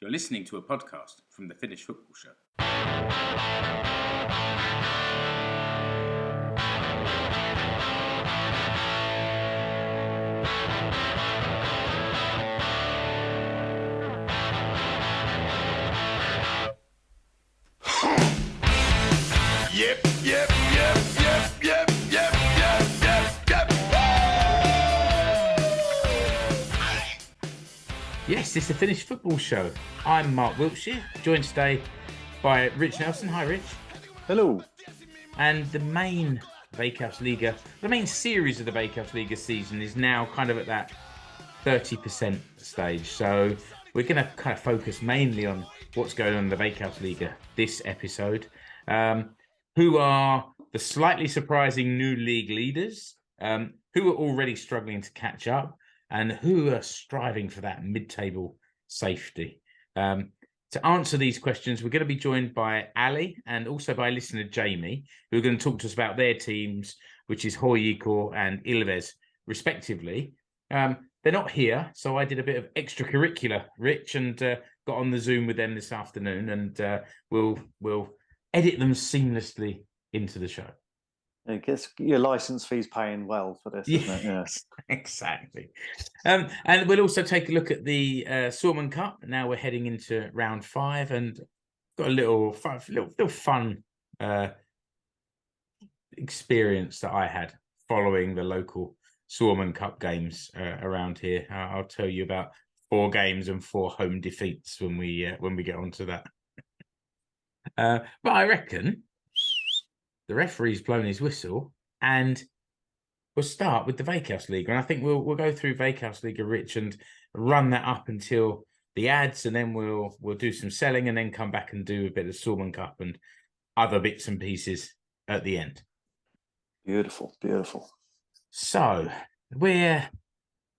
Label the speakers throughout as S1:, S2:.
S1: You're listening to a podcast from the Finnish Football Show.
S2: Yes, it's the Finnish Football Show. I'm Mark Wiltshire, joined today by Rich Nelson. Hi, Rich.
S3: Hello.
S2: And the main Veikkausliiga, the main series of the Veikkausliiga season is now kind of at that 30% stage. So we're going to kind of focus mainly on what's going on in the Veikkausliiga this episode. Who are the slightly surprising new league leaders, who are already struggling to catch up, and who are striving for that mid-table safety. To answer these questions, we're going to be joined by Ali and also by listener Jamie, who are going to talk to us about their teams, which is HJK and Ilves, respectively. They're not here, so I did a bit of extracurricular, Rich, and got on the Zoom with them this afternoon, and we'll edit them seamlessly into the show.
S3: I guess your license fee's paying well for this, isn't it? Yes,
S2: exactly. And we'll also take a look at the Suomen Cup. Now we're heading into round 5, and got a little fun experience that I had following the local Suomen Cup games around here. I'll tell you about 4 games and 4 home defeats when we get onto that. But I reckon the referee's blown his whistle, and we'll start with the Veikkausliiga. And I think we'll go through Veikkausliiga, Rich, and run that up until the ads, and then we'll do some selling, and then come back and do a bit of Suomen Cup and other bits and pieces at the end.
S3: Beautiful.
S2: So we're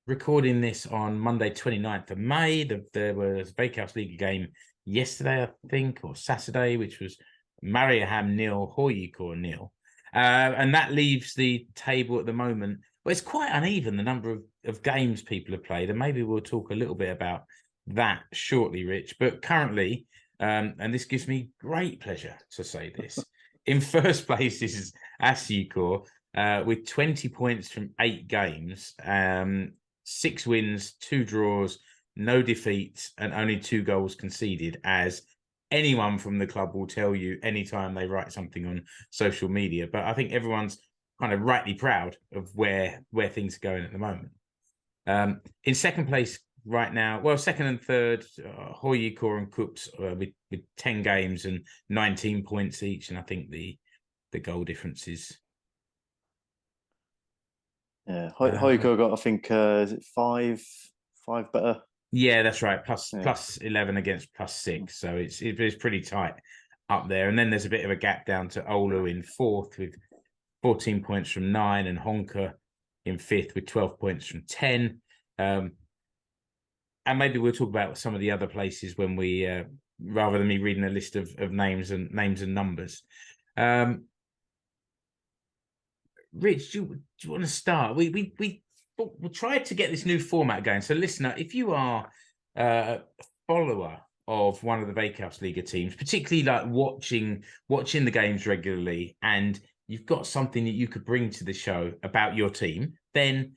S2: recording this on Monday, 29th of May. There was a Veikkausliiga game yesterday, I think, or Saturday, which was Mariehamn 0, HJK 0. And that leaves the table at the moment. Well, it's quite uneven, the number of games people have played. And maybe we'll talk a little bit about that shortly, Rich. But currently, and this gives me great pleasure to say this, in first place is SJK with 20 points from 8 games, 6 wins, 2 draws, no defeats, and only 2 goals conceded, as anyone from the club will tell you anytime they write something on social media. But I think everyone's kind of rightly proud of where things are going at the moment. In second place right now, well, second and third, HJK and KuPS with 10 games and 19 points each. And I think the goal difference is...
S3: Yeah, HJK got, I think, is it 5 better?
S2: Yeah, that's right. Plus 11 against plus 6. So it's pretty tight up there. And then there's a bit of a gap down to Oulu in 4th with 14 points from 9, and Honka in 5th with 12 points from 10. And maybe we'll talk about some of the other places when we, rather than me reading a list of names and numbers. Rich, do you want to start? We tried to get this new format going. So, listener, if you are a follower of one of the Veikkausliiga teams, particularly like watching the games regularly, and you've got something that you could bring to the show about your team, then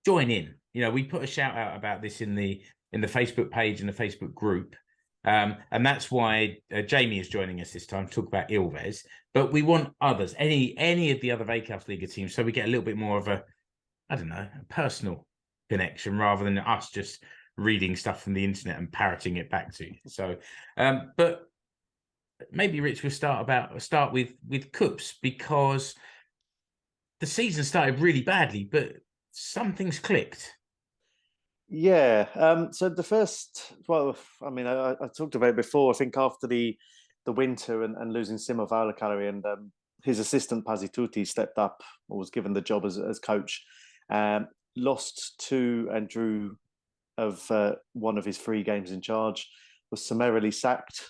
S2: join in. You know, we put a shout out about this in the Facebook page and the Facebook group. And that's why Jamie is joining us this time to talk about Ilves. But we want others, any of the other Veikkausliiga teams, so we get a little bit more of a personal connection rather than us just reading stuff from the internet and parroting it back to you. So, but maybe Rich, we'll start with KuPS, because the season started really badly, but something's clicked.
S3: Yeah. So the first, well, I mean, I talked about it before. I think after the winter and losing Simo Väyläkärki, and his assistant Pasi Tuti stepped up or was given the job as coach. Lost to and drew of one of his 3 games in charge, was summarily sacked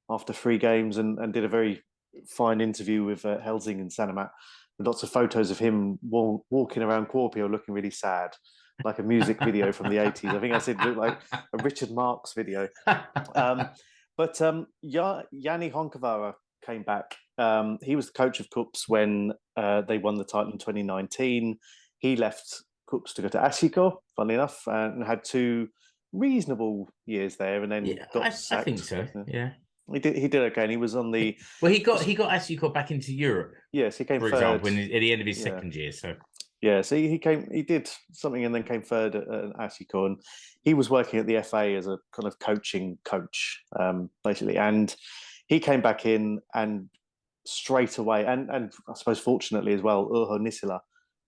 S3: after 3 games, and did a very fine interview with Helsingin and Sanomat, with lots of photos of him walking around Kuopio looking really sad. like a music video from the 80s. I think I said it looked like a Richard Marx video. But Yanni Honkavara came back. He was the coach of KuPS when they won the title in 2019. He left KuPS to go to SJK, funnily enough, and had 2 reasonable years there, and then got sacked.
S2: I think so. Yeah,
S3: he did okay. And he was on the.
S2: Well, he got SJK back into Europe.
S3: Yes, he came
S2: for
S3: third.
S2: example, at the end of his second year. So
S3: yeah, so he did something and then came third at SJK, and he was working at the FA as a kind of coaching coach, basically. And he came back in and straight away, and I suppose fortunately as well, Urho Nisila,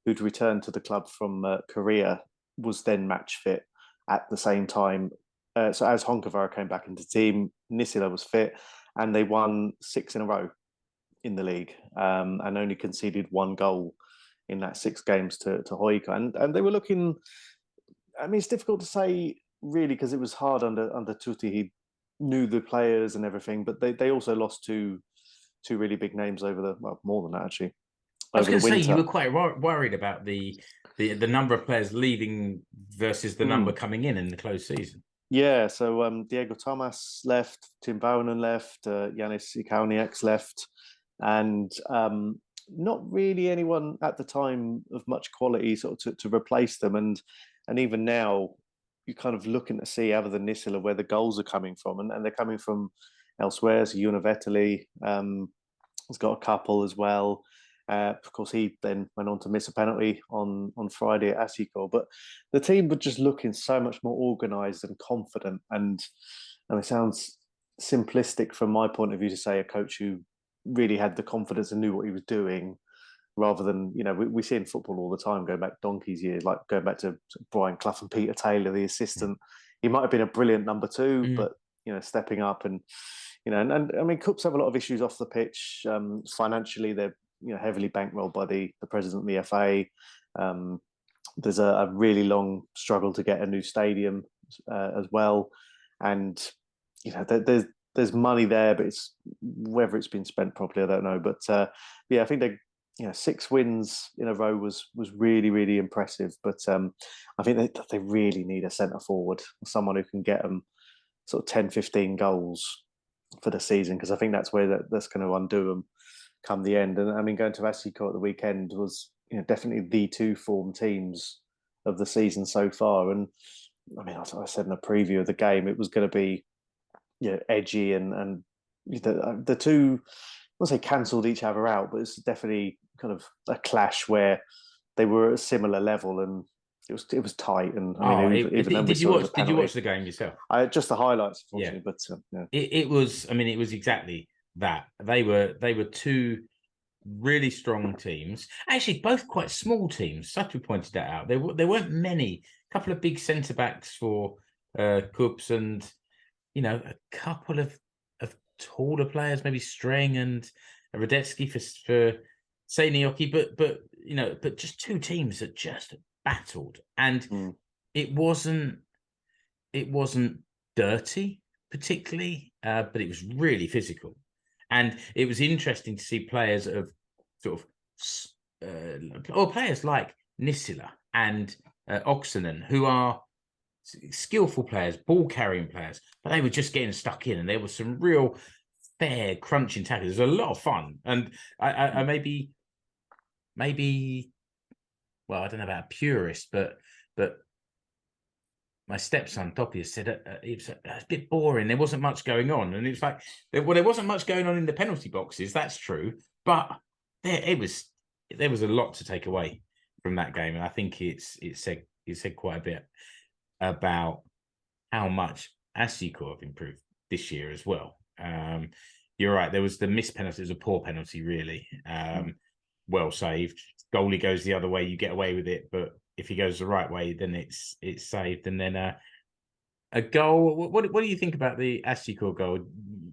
S3: who'd returned to the club from Korea, was then match fit at the same time. So as Honkavara came back into the team, Nisila was fit, and they won 6 in a row in the league, and only conceded 1 goal in that 6 games to HJK. And they were looking, I mean, it's difficult to say really because it was hard under Tuti. He knew the players and everything, but they also lost two really big names over more than that actually.
S2: I was going to say you were quite worried about the number of players leaving versus the number coming in the closed season.
S3: Yeah, so Diego Tomas left, Tim Baunen left, Yanis Ikaunieks left, and not really anyone at the time of much quality sort of to replace them. And even now, you're kind of looking to see, other than Nisila, where the goals are coming from, and they're coming from elsewhere. So Juna Veteli has got a couple as well. Of course, he then went on to miss a penalty on Friday at SJK. But the team were just looking so much more organised and confident. And it sounds simplistic from my point of view to say a coach who really had the confidence and knew what he was doing, rather than, we see in football all the time, going back donkey's years, like going back to Brian Clough and Peter Taylor, the assistant. He might have been a brilliant number 2, but, stepping up and I mean, KuPS have a lot of issues off the pitch. Financially, they're heavily bankrolled by the president of the FA. There's a really long struggle to get a new stadium as well, and there's money there, but it's whether it's been spent properly, I don't know. But yeah, I think they 6 wins in a row was really, really impressive. But I think they really need a centre forward, someone who can get them sort of 10, 15 goals for the season, because I think that's where that's going to undo them come the end. And I mean, going to SJK at the weekend was definitely the 2 form teams of the season so far. And I mean, I said in a preview of the game, it was going to be edgy, and the 2, I won't say cancelled each other out, but it's definitely kind of a clash where they were at a similar level, and it was tight. And I mean, did you
S2: watch the game yourself?
S3: Just the highlights, unfortunately. Yeah. But
S2: it was. I mean, it was exactly that. They were 2 really strong teams. Actually, both quite small teams. Satu pointed that out. There weren't many. A couple of big centre backs for KuPS, and a couple of taller players, maybe Streng and Radetzky for Seinäjoki, but just 2 teams that just battled, and it wasn't dirty particularly, but it was really physical, and it was interesting to see players of sort of or players like Nisila and Oksanen, who are skillful players, ball carrying players, but they were just getting stuck in, and there was some real fair crunching tackles. It was a lot of fun, and I maybe, well, I don't know about a purist, but my stepson Topius said it was a bit boring. There wasn't much going on, and it's like, there wasn't much going on in the penalty boxes. That's true, but there was a lot to take away from that game, and I think it said quite a bit about how much SJK have improved this year as well. You're right. There was the missed penalty. It was a poor penalty, really. Well saved. Goalie goes the other way, you get away with it. But if he goes the right way, then it's saved. And then a goal. What do you think about the SJK goal?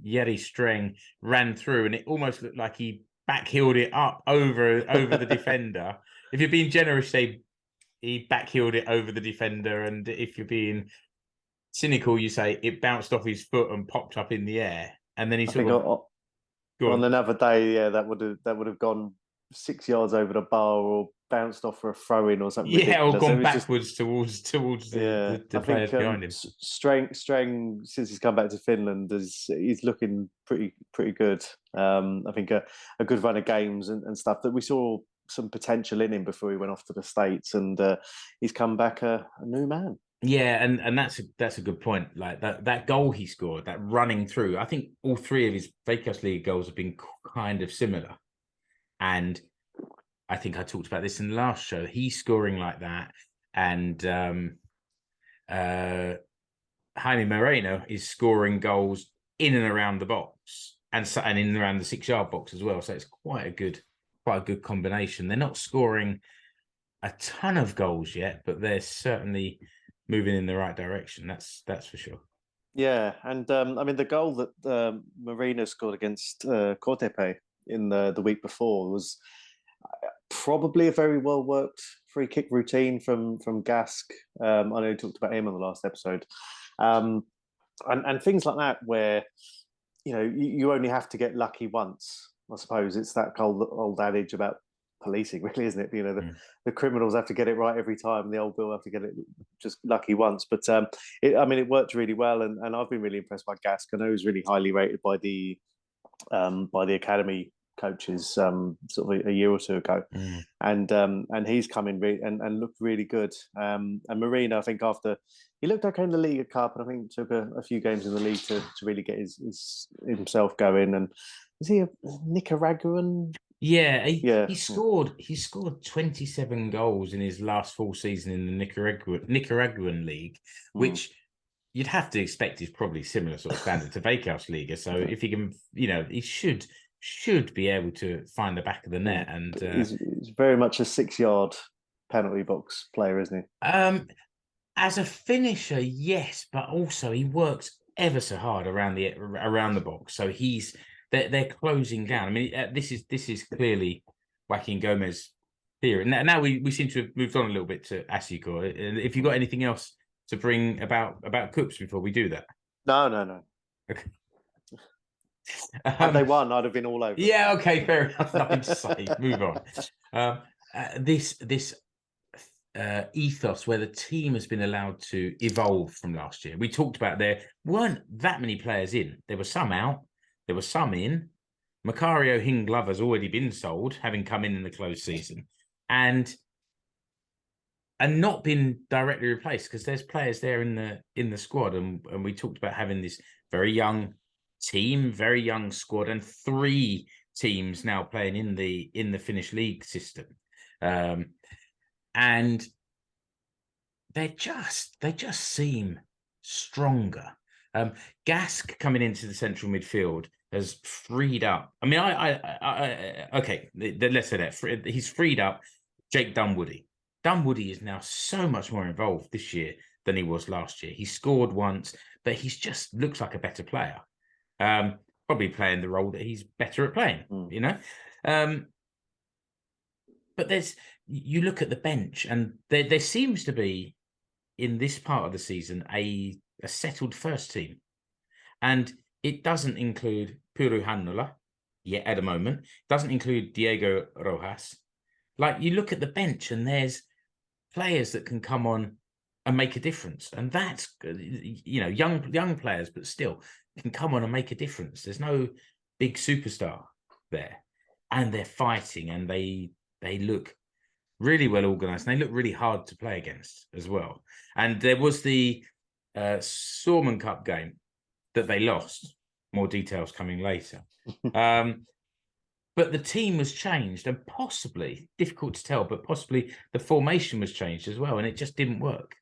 S2: Jeri Streng ran through, and it almost looked like he backheeled it up over the defender. If you're being generous, say he backheeled it over the defender, and if you're being cynical, you say it bounced off his foot and popped up in the air, and then he on
S3: another day, that would have gone 6 yards over the bar or bounced off for a throw-in or something.
S2: Yeah,
S3: ridiculous.
S2: or gone backwards towards the
S3: I
S2: players
S3: think
S2: behind him.
S3: Strang, since he's come back to Finland, he's looking pretty good. I think a good run of games and stuff that we saw some potential in him before he went off to the States, and he's come back a new man.
S2: Yeah, and that's a good point. Like that goal he scored, that running through. I think all three of his Veikkausliiga goals have been kind of similar, and I think I talked about this in the last show. He's scoring like that, and Jaime Moreno is scoring goals in and around the box, and in and around the 6-yard box as well. So it's quite a good combination. They're not scoring a ton of goals yet, but they're certainly moving in the right direction. That's for sure.
S3: Yeah, and I mean the goal that Marino scored against KuPS in the week before was probably a very well worked free kick routine from Gask. I know we talked about him on the last episode, and things like that where you only have to get lucky once. I suppose it's that old adage about policing, really, isn't it? The criminals have to get it right every time. The old Bill have to get it just lucky once. But it worked really well, and I've been really impressed by Gask. I know he was really highly rated by the academy coaches sort of a year or two ago, and he's come in and looked really good. And Marino, I think after he looked okay in the Liga Cup, and I think took a few games in the league to really get himself going. And is he a Nicaraguan?
S2: Yeah, he scored 27 goals in his last full season in the Nicaraguan league, which you'd have to expect is probably similar sort of standard to Veikkausliiga. So if he can, he should be able to find the back of the net. And
S3: he's very much a 6-yard penalty box player, isn't he?
S2: As a finisher, yes, but also he works ever so hard around the box. So they're closing down. I mean, this is clearly Joaquin Gomez theory. Now we seem to have moved on a little bit to SJK. If you got anything else to bring about KuPS before we do that?
S3: No.
S2: Okay.
S3: Had they won, I'd have been all over.
S2: Yeah, okay, fair enough. Nothing to say. Move on. This ethos where the team has been allowed to evolve from last year. We talked about there weren't that many players in. There were some out. There were some in. Macario Hinglover's already been sold, having come in the closed season, and not been directly replaced because there's players there in the squad, and we talked about having this very young team, very young squad, and 3 teams now playing in the Finnish league system, and they just seem stronger. Gask coming into the central midfield has freed up. I mean, okay, let's say that he's freed up Jake Dunwoody. Dunwoody is now so much more involved this year than he was last year. He scored once, but he's just looks like a better player. Probably playing the role that he's better at playing, But you look at the bench, and there seems to be in this part of the season a settled first team, and it doesn't include Puru Hannula yet at the moment. It doesn't include Diego Rojas. Like, you look at the bench, and there's players that can come on and make a difference, and that's young players, but still can come on and make a difference. There's no big superstar there, and they're fighting, and they look really well organised, and they look really hard to play against as well. And there was the Suomen Cup game that they lost. More details coming later. But the team was changed, and possibly, difficult to tell, but possibly the formation was changed as well, and it just didn't work.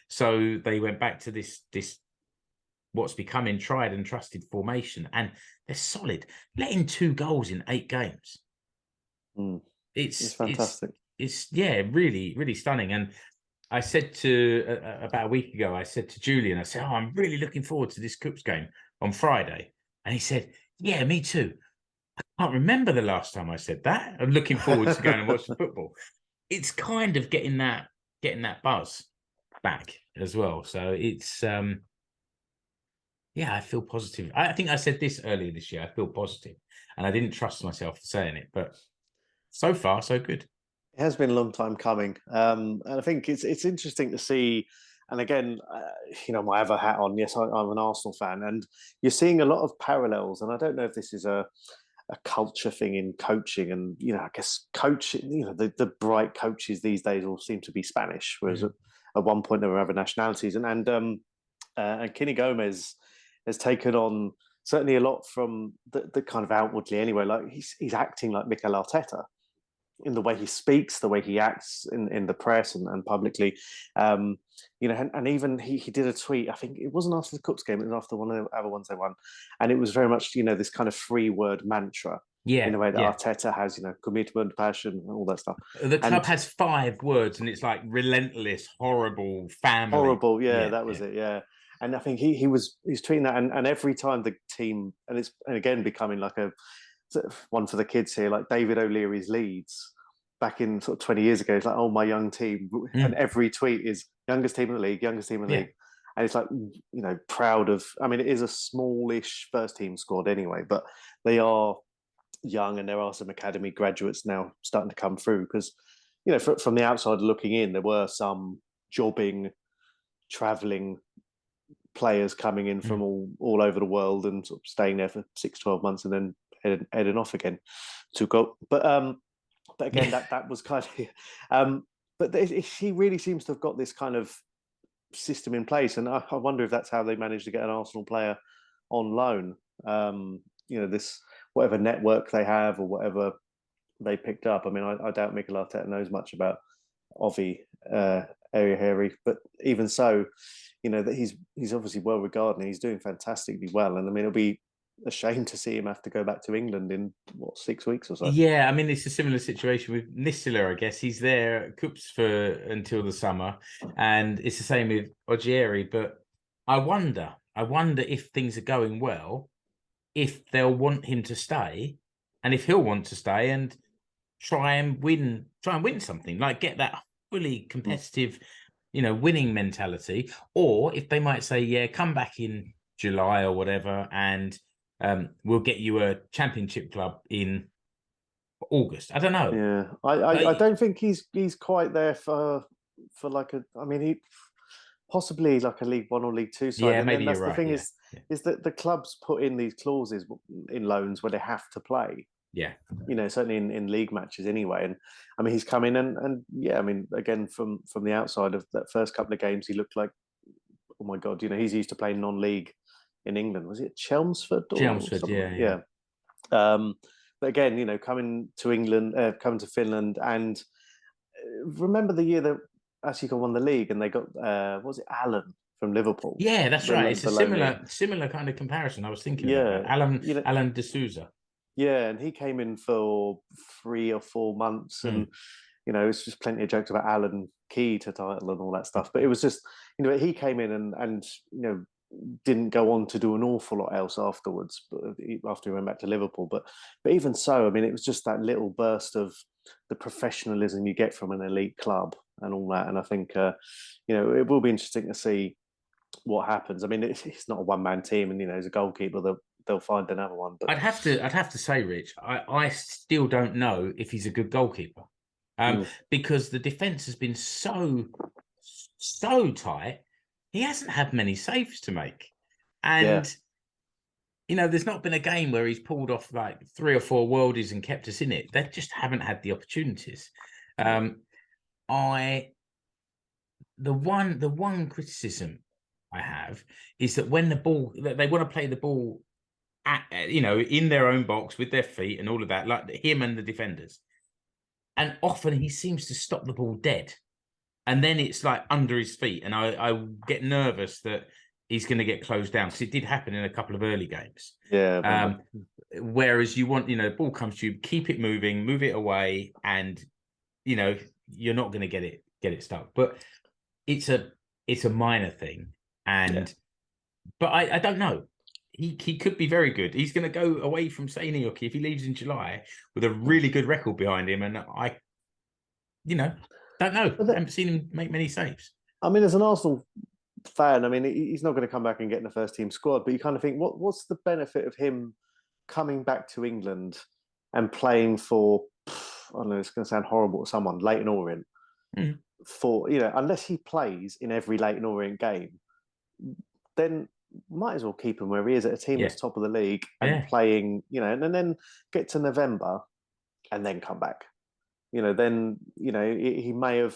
S2: So they went back to this what's becoming tried and trusted formation, and they're solid. Letting 2 goals in 8 games. It's fantastic. It's really, really stunning. And I said about a week ago, I said to Julian, I said, I'm really looking forward to this KuPS game on Friday. And he said, yeah, me too. I can't remember the last time I said that. I'm looking forward to going and watch the football. It's kind of getting that buzz back as well. So it's I feel positive. I think I said this earlier this year. I feel positive, and I didn't trust myself for saying it, but so far, so good.
S3: It has been a long time coming, and I think it's interesting to see. And again, my other hat on. Yes, I'm an Arsenal fan, and you're seeing a lot of parallels. And I don't know if this is a culture thing in coaching, and I guess coaching. The bright coaches these days all seem to be Spanish, whereas at one point there were other nationalities. And Kenny Gomez has taken on certainly a lot from the kind of outwardly anyway. Like he's acting like Mikel Arteta in the way he speaks, the way he acts in the press and publicly, and even he did a tweet. I think it wasn't after the Cups game; it was after one of the other ones they won, and it was very much this kind of 3-word mantra.
S2: Yeah,
S3: in a way that Arteta has, commitment, passion, and all that stuff.
S2: The club has 5 words, and it's like relentless, horrible, family.
S3: Horrible, that was it. Yeah, and I think he's tweeting that, and every time the team, and it's again becoming like a one for the kids here, like David O'Leary's Leeds back in sort of 20 years ago. It's like, oh, my young team, and every tweet is youngest team in the league, league, and it's like proud of. I mean, it is a smallish first team squad anyway, but they are young, and there are some academy graduates now starting to come through because from the outside looking in, there were some jobbing, traveling players coming in from all over the world and sort of staying there for 6-12 months and then heading off again to go. But again, that was kind of. But he really seems to have got this kind of system in place, and I wonder if that's how they managed to get an Arsenal player on loan. This whatever network they have or whatever they picked up. I mean, I doubt Mikel Arteta knows much about Ovi Area, but even so, that he's obviously well regarded and he's doing fantastically well. And I mean, it'll be a shame to see him have to go back to England in 6 weeks or so.
S2: Yeah, I mean, it's a similar situation with Nisila, I guess. He's there at KuPS until the summer, and it's the same with Ogieri. But I wonder if things are going well, if they'll want him to stay, and if he'll want to stay and try and win something, like get that fully competitive, winning mentality, or if they might say, yeah, come back in July or whatever, and we'll get you a championship club in August. I don't know.
S3: Yeah, I don't think he's quite there for like a. I mean, he possibly like a League One or League Two side.
S2: Yeah,
S3: and
S2: maybe
S3: that's
S2: you're
S3: the
S2: right.
S3: thing is that the clubs put in these clauses in loans where they have to play.
S2: Yeah,
S3: certainly in league matches anyway. And I mean, he's come in and yeah, I mean, again from the outside of that first couple of games, he looked like, oh my god, he's used to playing non-league in England. Was it Chelmsford?
S2: Chelmsford, yeah.
S3: But again, coming to England, coming to Finland, and remember the year that SJK won the league, and they got was it Allen from Liverpool?
S2: Yeah, that's right. It's a similar kind of comparison. I was thinking about that. Alan de Souza.
S3: Yeah, and he came in for 3 or 4 months, and it's just plenty of jokes about Alan key to title and all that stuff. But it was just, he came in and didn't go on to do an awful lot else afterwards. After he went back to Liverpool, but even so, I mean, it was just that little burst of the professionalism you get from an elite club and all that. And I think it will be interesting to see what happens. I mean, it's not a one-man team, and as a goalkeeper, they'll find another one. But
S2: I'd have to say, Rich, I still don't know if he's a good goalkeeper, because the defence has been so tight. He hasn't had many saves to make, and there's not been a game where he's pulled off like 3 or 4 worldies and kept us in it. They just haven't had the opportunities. The one criticism I have is that when they want to play the ball in their own box with their feet and all of that, like him and the defenders. And often he seems to stop the ball dead. And then it's like under his feet. And I get nervous that he's going to get closed down, because it did happen in a couple of early games.
S3: Yeah.
S2: Whereas you want, the ball comes to you, keep it moving, move it away, and, you're not going to get it stuck. But it's a minor thing. But I don't know. He could be very good. He's going to go away from Seinäjoki if he leaves in July with a really good record behind him. And I don't know. I haven't seen him make many saves.
S3: I mean, as an Arsenal fan, I mean, he's not going to come back and get in the first team squad, but you kind of think, what's the benefit of him coming back to England and playing for, I don't know, it's going to sound horrible to someone, Leyton Orient, for, unless he plays in every Leyton Orient game, then might as well keep him where he is at a team that's top of the league and playing, and then get to November and then come back. Then, he may have,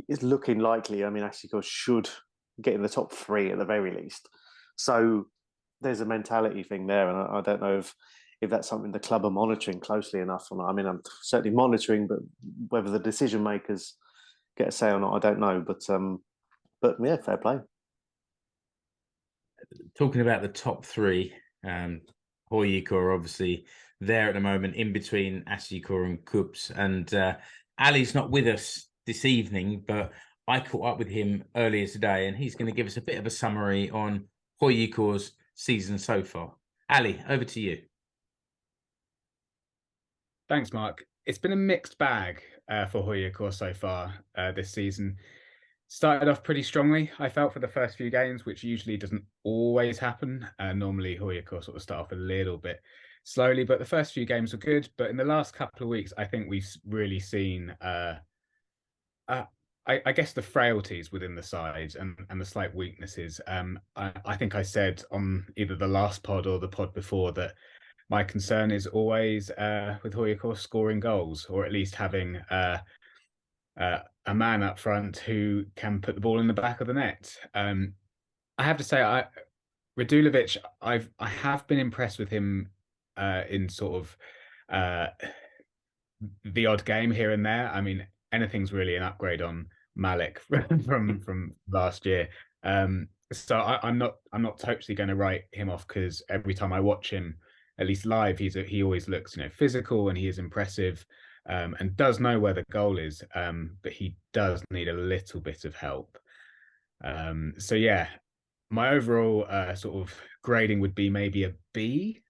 S3: it's looking likely. I mean, HJK should get in the top 3 at the very least. So there's a mentality thing there. And I don't know if that's something the club are monitoring closely enough or not. I mean, I'm certainly monitoring, but whether the decision makers get a say or not, I don't know. But yeah, fair play.
S2: Talking about the top 3, HJK are obviously there at the moment, in between HJK and KuPS. And Ali's not with us this evening, but I caught up with him earlier today, and he's going to give us a bit of a summary on HJK's season so far. Ali, over to you.
S4: Thanks, Mark. It's been a mixed bag for HJK so far this season. Started off pretty strongly, I felt, for the first few games, which usually doesn't always happen. Normally, HJK sort of start off a little bit slowly, but the first few games were good. But in the last couple of weeks, I think we've really seen, I guess, the frailties within the side and the slight weaknesses. I think I said on either the last pod or the pod before that my concern is always with HJK scoring goals, or at least having a man up front who can put the ball in the back of the net. I have to say, Radulovic, I have been impressed with him in sort of the odd game here and there. I mean, anything's really an upgrade on Malik from last year. So I'm not totally going to write him off, because every time I watch him, at least live, he always looks physical, and he is impressive. And does know where the goal is, but he does need a little bit of help. So yeah, my overall sort of grading would be maybe a B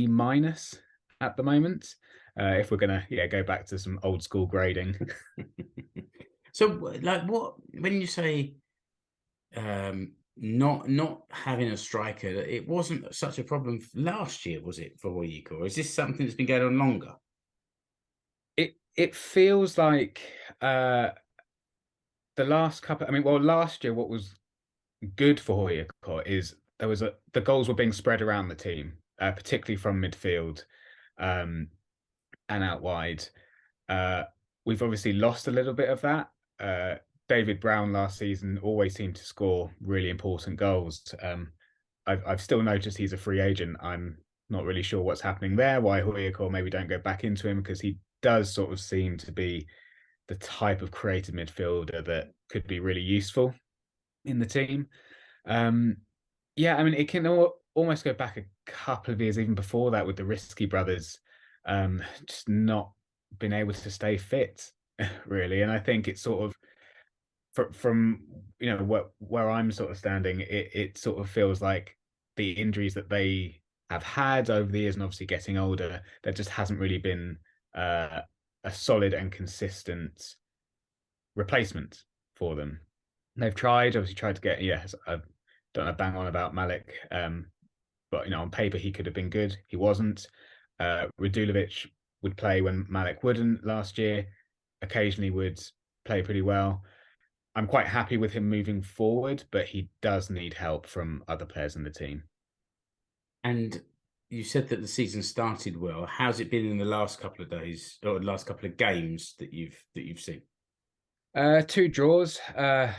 S4: minus at the moment, if we're gonna go back to some old school grading.
S2: So, like, what when you say not having a striker, it wasn't such a problem last year, was it, for HJK? Or is this something that's been going on longer?
S4: It feels like the last couple. I mean, well, last year what was good for HJK is the goals were being spread around the team, particularly from midfield and out wide. We've obviously lost a little bit of that. David Brown last season always seemed to score really important goals. I've still noticed he's a free agent. I'm not really sure what's happening there, why HJK maybe don't go back into him, because he does sort of seem to be the type of creative midfielder that could be really useful in the team. Yeah, I mean, it can almost go back a couple of years, even before that, with the Risky brothers just not been able to stay fit, really. And I think it's sort of from where I'm sort of standing, it sort of feels like the injuries that they have had over the years, and obviously getting older, there just hasn't really been a solid and consistent replacement for them. They've obviously tried to get, I don't know, bang on about Malik, but on paper he could have been good. He wasn't. Radulovic would play when Malik wouldn't last year. Occasionally would play pretty well. I'm quite happy with him moving forward, but he does need help from other players in the team.
S2: And you said that the season started well. How's it been in the last couple of days, or the last couple of games that you've seen?
S4: 2 draws. A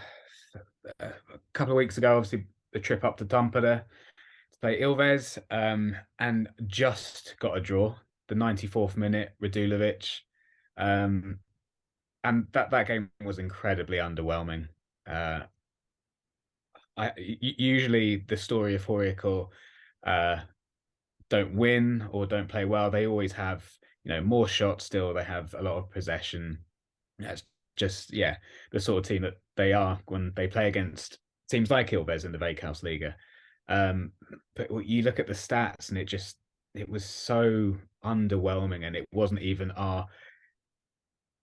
S4: couple of weeks ago, obviously the trip up to Tampere to play Ilves, and just got a draw. The 94th minute, Radulovic, and that game was incredibly underwhelming. Usually the story of HJK don't win or don't play well. They always have more shots still. They have a lot of possession. That's just the sort of team that they are when they play against teams like Ilves in the Veikkausliiga. But you look at the stats, and it was so underwhelming, and it wasn't even our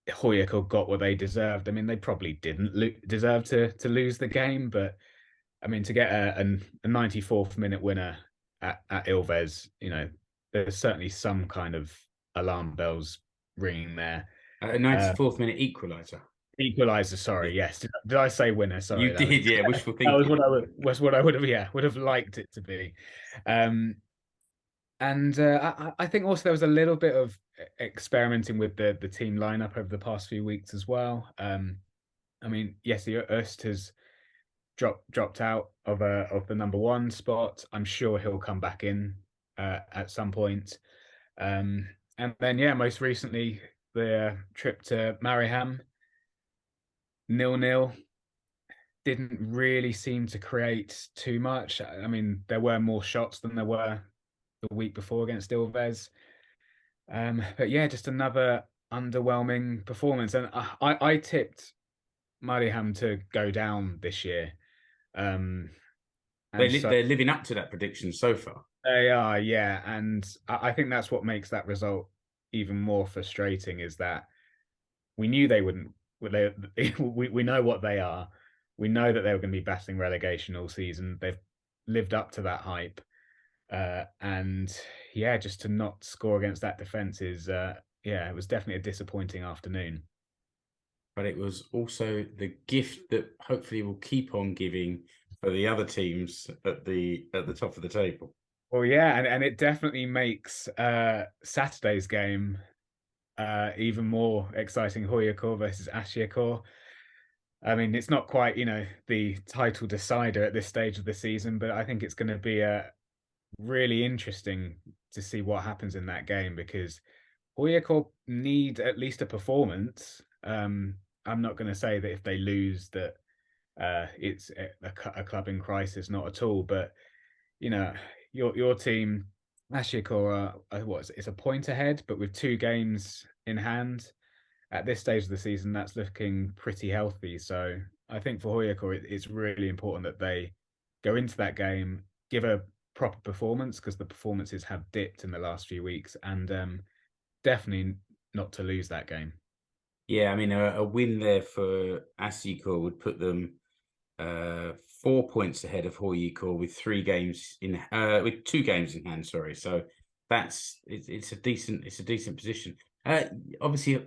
S4: HJK got what they deserved. I mean, they probably didn't deserve to lose the game, but I mean, to get a 94th minute winner at Ilves, there's certainly some kind of alarm bells ringing there.
S2: A 94th minute equaliser.
S4: Equaliser, sorry, yes. Did I say winner? Sorry,
S2: You did, yeah. Wishful thinking.
S4: That was what I would have liked it to be. I think also there was a little bit of experimenting with the team lineup over the past few weeks as well. I mean, yes, the Öst has dropped out of the number one spot. I'm sure he'll come back in at some point. And then, yeah, most recently the trip to Mariehamn, 0-0. Didn't really seem to create too much. I mean, there were more shots than there were the week before against Ilves. But yeah, just another underwhelming performance. And I tipped Mariehamn to go down this year.
S2: They're living up to that prediction so far.
S4: They are, yeah. And I think that's what makes that result even more frustrating, is that we knew they wouldn't. We know what they are. We know that they were going to be battling relegation all season. They've lived up to that hype. And yeah, just to not score against that defence is, it was definitely a disappointing afternoon.
S2: But it was also the gift that hopefully will keep on giving for the other teams at the top of the table.
S4: Well, yeah, and it definitely makes Saturday's game even more exciting. HJK versus SJK. I mean, it's not quite, the title decider at this stage of the season, but I think it's going to be really interesting to see what happens in that game, because HJK need at least a performance. I'm not going to say that if they lose that it's a club in crisis, not at all. But your team, SJK, it's a point ahead, but with 2 games in hand at this stage of the season, that's looking pretty healthy. So I think for HJK, it's really important that they go into that game, give a proper performance, because the performances have dipped in the last few weeks, and definitely not to lose that game.
S2: Yeah, I mean, a win there for SJK would put them 4 points ahead of HJK with 2 games in hand. Sorry, so it's a decent position. Obviously,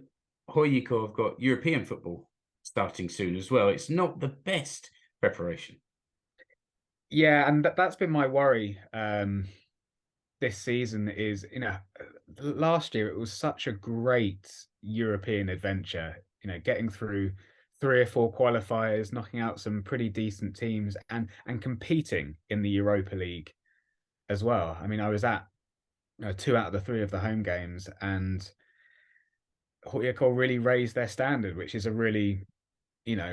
S2: HJK have got European football starting soon as well. It's not the best preparation.
S4: Yeah, and that's been my worry this season. Is last year it was such a great European adventure. Getting through 3 or 4 qualifiers, knocking out some pretty decent teams, and competing in the Europa League as well. I mean, I was at 2 out of the 3 of the home games, and HJK really raised their standard, which is a really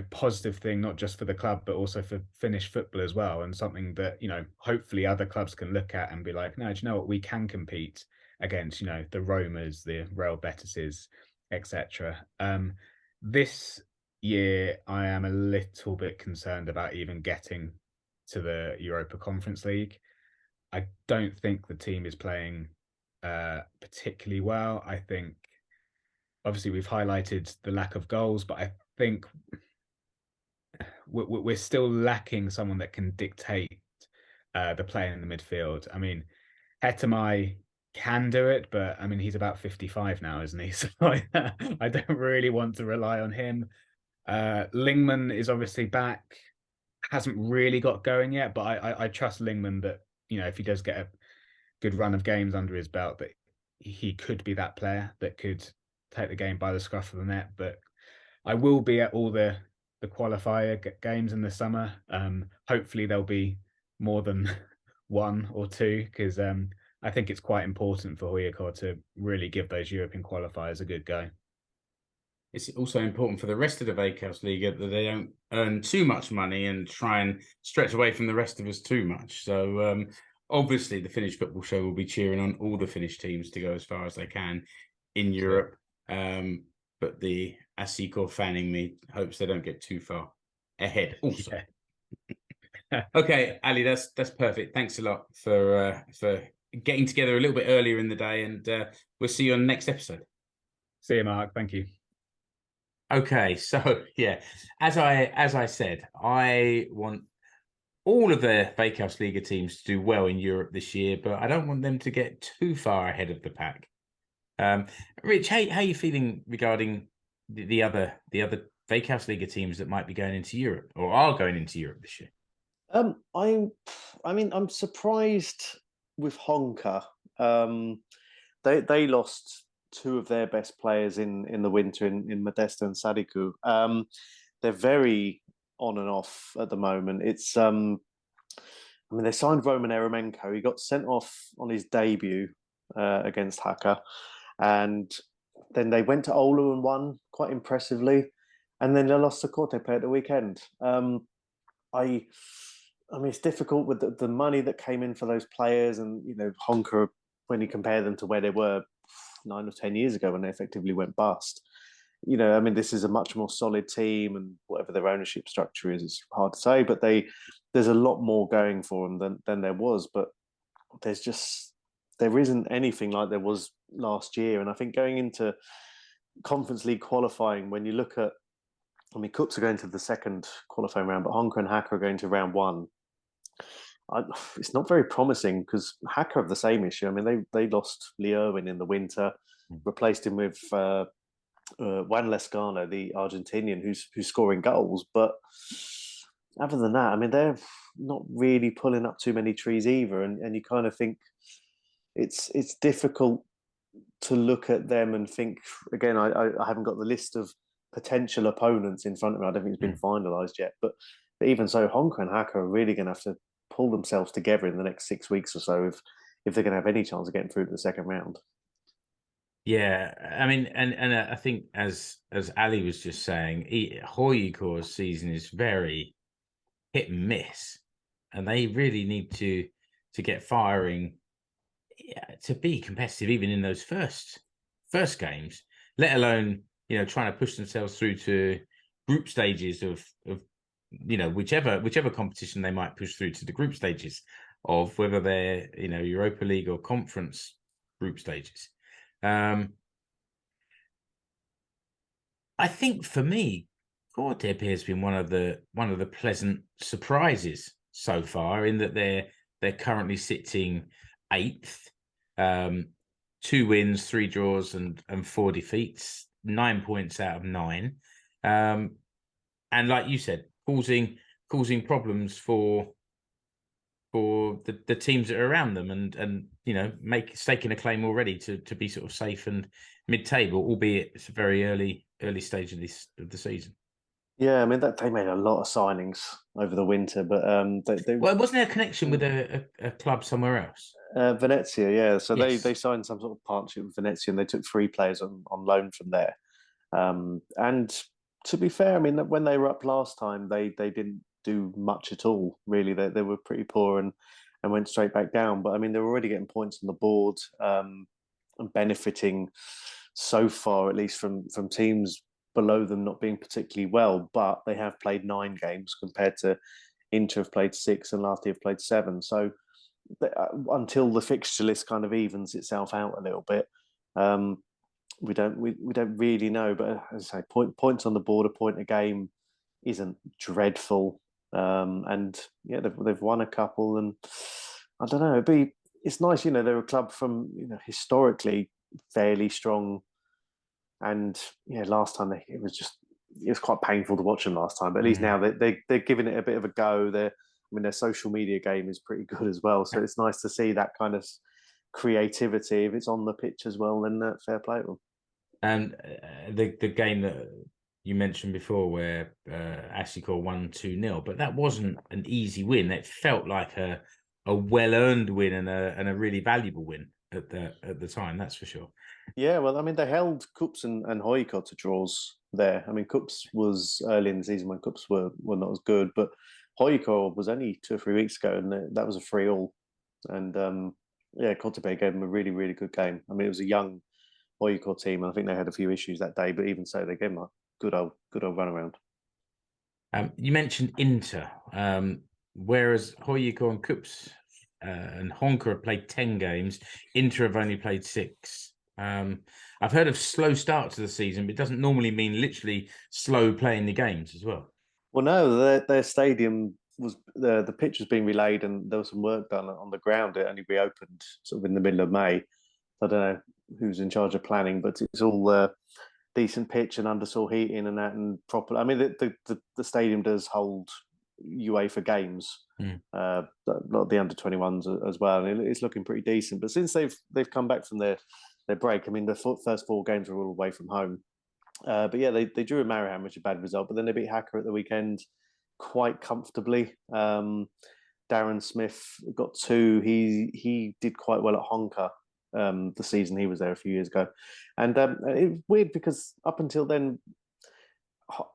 S4: positive thing, not just for the club, but also for Finnish football as well. And something that, hopefully other clubs can look at and be like, no, do you know what? We can compete against, the Romas, the Real Betises, etc. This year, I am a little bit concerned about even getting to the Europa Conference League. I don't think the team is playing particularly well. I think, obviously, we've highlighted the lack of goals, but I think we're still lacking someone that can dictate the play in the midfield. I mean, Hetemai can do it, but I mean, he's about 55 now, isn't he? So I don't really want to rely on him. Lingman is obviously back, hasn't really got going yet, but I trust Lingman that, if he does get a good run of games under his belt, that he could be that player that could take the game by the scruff of the net. But I will be at all the qualifier games in the summer. Hopefully there'll be more than 1 or 2, because I think it's quite important for HJK to really give those European qualifiers a good go.
S2: It's also important for the rest of the Veikkausliiga that they don't earn too much money and try and stretch away from the rest of us too much. So obviously the Finnish Football Show will be cheering on all the Finnish teams to go as far as they can in Europe. But the SJK fanning me hopes they don't get too far ahead also. Yeah. Okay, Ali, that's perfect. Thanks a lot for getting together a little bit earlier in the day, and we'll see you on the next episode.
S4: See you, Mark. Thank you.
S2: Okay, so yeah, as I said, I want all of the Veikkausliiga teams to do well in Europe this year, but I don't want them to get too far ahead of the pack. Rich, how are you feeling regarding the other Veikkausliiga teams that might be going into Europe or are going into Europe this year?
S3: I'm surprised with Honka. They lost two of their best players in the winter in Modesta and Sadiku. They're very on and off at the moment. It's they signed Roman Eremenko. He got sent off on his debut against Haka, and then they went to Oulu and won quite impressively, and then they lost to KuPS at the weekend. It's difficult with the money that came in for those players, and Honka, when you compare them to where they were 9 or 10 years ago when they effectively went bust. This is a much more solid team, and whatever their ownership structure is, it's hard to say. But there's a lot more going for them than there was. But there isn't anything like there was last year. And I think going into Conference League qualifying, when you look at, KuPS are going to the second qualifying round, but Honka and Haka are going to round one. It's not very promising because Haka have the same issue. They lost Lee Irwin in the winter, replaced him with Juan Lescano, the Argentinian, who's scoring goals. But other than that, they're not really pulling up too many trees either. And you kind of think it's difficult to look at them and think, again, I haven't got the list of potential opponents in front of me. I don't think it's been finalised yet. But even so, Honka and Haka are really going to have to pull themselves together in the next 6 weeks or so if they're going to have any chance of getting through to the second round.
S2: Yeah, and I think as Ali was just saying, HJK's season is very hit and miss, and they really need to get firing to be competitive even in those first games, let alone trying to push themselves through to group stages of whichever competition they might push through to the group stages of, whether they're Europa League or conference group stages. I think for me, KuPS has been one of the pleasant surprises so far, in that they're currently sitting 8th, 2 wins, 3 draws, and 4 defeats, 9 points out of 9, and like you said, causing problems for the teams that are around them, and staking a claim already to be sort of safe and mid-table, albeit it's a very early stage of the season.
S3: Yeah, they made a lot of signings over the winter, but
S2: wasn't there a connection with a club somewhere else?
S3: Venezia, yeah. So
S2: yes.
S3: they signed some sort of partnership with Venezia, and they took 3 players on loan from there. And to be fair, when they were up last time, they didn't do much at all, really. They were pretty poor and went straight back down. But they were already getting points on the board, and benefiting so far, at least from teams below them not being particularly well. But they have played 9 games compared to Inter have played 6 and last year have played 7. So until the fixture list kind of evens itself out a little bit, we don't really know. But as I say, points on the board, a point a game isn't dreadful. And yeah, they've won a couple, and I don't know. It's nice, they're a club from historically fairly strong, and yeah, last time it was quite painful to watch them last time. But at least now they're giving it a bit of a go. Their social media game is pretty good as well, so it's nice to see that kind of creativity. If it's on the pitch as well, then fair play to them.
S2: And the game that you mentioned before, where SJK won 2-0, but that wasn't an easy win. It felt like a well-earned win and a really valuable win at the time. That's for sure.
S3: Yeah, well, they held KuPS and HJK to draws there. KuPS was early in the season when KuPS were not as good, but HJK was only 2 or 3 weeks ago, and that was a 3-3. And yeah, KuPS gave them a really, really good game. It was a young HJK team, and I think they had a few issues that day, but even so, they gave them a good old run around.
S2: You mentioned Inter, whereas HJK and KuPS and Honka have played 10 games. Inter have only played 6. I've heard of slow start to the season, but it doesn't normally mean literally slow playing the games as well.
S3: Well, no, their stadium was the pitch was being relayed, and there was some work done on the ground. It only reopened sort of in the middle of May. I don't know who's in charge of planning, but it's all decent pitch and undersaw heating and that, and proper. I mean, the stadium does hold UEFA games, not the under-21s as well, and it's looking pretty decent. But since they've come back from their break, I mean, the first 4 games were all away from home. But yeah, they drew a Mariehamn, which is a bad result, but then they beat Hacker at the weekend quite comfortably. Darren Smith got 2. He did quite well at Honka the season he was there a few years ago. And it's weird because up until then,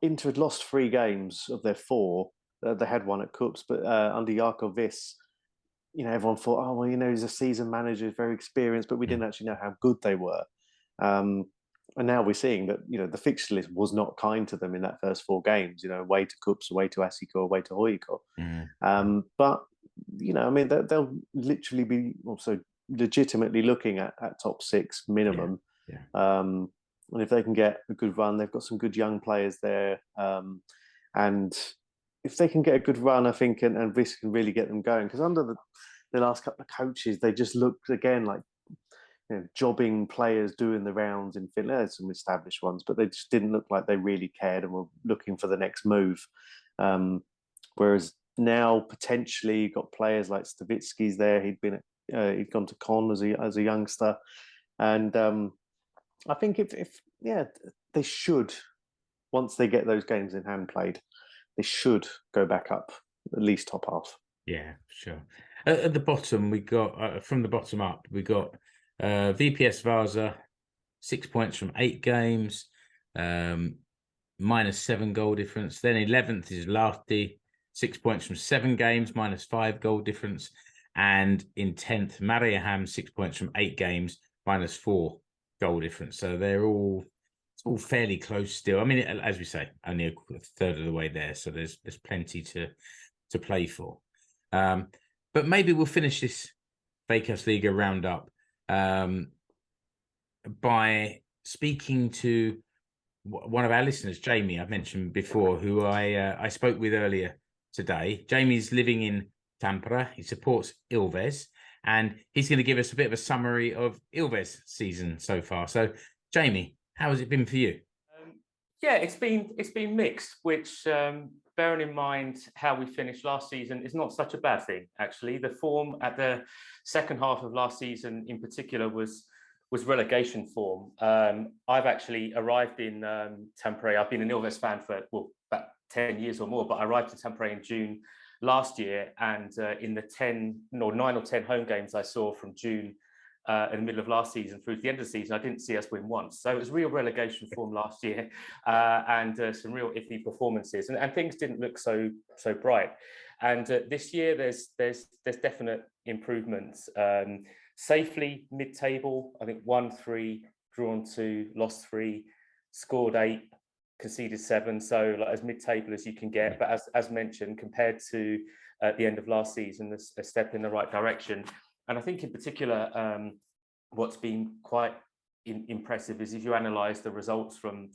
S3: Inter had lost 3 games of their 4. They had one at KuPS, but under Jarko Viss, everyone thought, oh, well, he's a seasoned manager, very experienced, but we didn't actually know how good they were. And now we're seeing that, the fixture list was not kind to them in that first 4 games, away to KuPS, away to SJK, away to HJK. But, I mean, they'll literally be also legitimately looking at top 6 minimum. And if they can get a good run, they've got some good young players there. And if they can get a good run, I think, and Viss can really get them going, because under the last couple of coaches, they just looked again like jobbing players doing the rounds in Finland. There's some established ones, but they just didn't look like they really cared and were looking for the next move. Whereas now, potentially, you've got players like Stavitsky's there. He'd gone to Con as a youngster, and I think if they should, once they get those games in hand played, they should go back up, at least top half.
S2: Yeah, sure. At the bottom, we got from the bottom up, we got VPS Vasa, 6 points from 8 games, -7 goal difference. Then 11th is Lahti, 6 points from 7 games, -5 goal difference. And in 10th, Mariehamn, 6 points from 8 games, -4 goal difference. So it's all fairly close still. I mean, as we say, only a third of the way there. So there's plenty to play for. But maybe we'll finish this Veikkausliiga roundup by speaking to one of our listeners, Jamie, I've mentioned before, who I spoke with earlier today. Jamie's living in Tampere. He supports Ilves, and he's going to give us a bit of a summary of Ilves' season so far. So, Jamie, how has it been for you?
S1: It's been mixed, which, bearing in mind how we finished last season, is not such a bad thing, actually. The form at the second half of last season in particular was relegation form. I've actually arrived in Tampere. I've been an Ilves fan for about 10 years or more, but I arrived in Tampere in June last year, and in the 9 or 10 home games I saw from June in the middle of last season through to the end of the season, I didn't see us win once. So it was real relegation form last year, and some real iffy performances, and things didn't look so bright. And this year there's definite improvements. Safely mid-table, I think 1-3, drawn 2, lost 3, scored 8, conceded 7, so like as mid-table as you can get. But as mentioned, compared to the end of last season, there's a step in the right direction. And I think in particular, what's been quite impressive is if you analyse the results from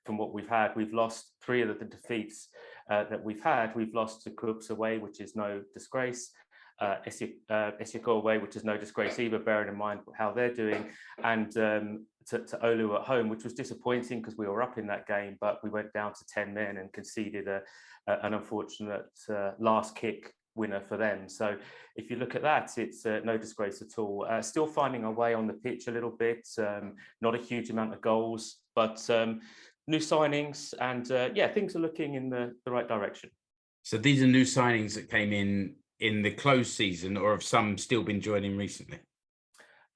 S1: what we've had, we've lost 3 of the defeats that we've had. We've lost to KuPS away, which is no disgrace. SJK away, which is no disgrace either, bearing in mind how they're doing, and to Oulu at home, which was disappointing because we were up in that game, but we went down to 10 men and conceded an unfortunate last kick winner for them. So if you look at that, it's no disgrace at all. Still finding our way on the pitch a little bit, not a huge amount of goals, but new signings, and things are looking in the right direction.
S2: So these are new signings that came in the closed season, or have some still been joining recently?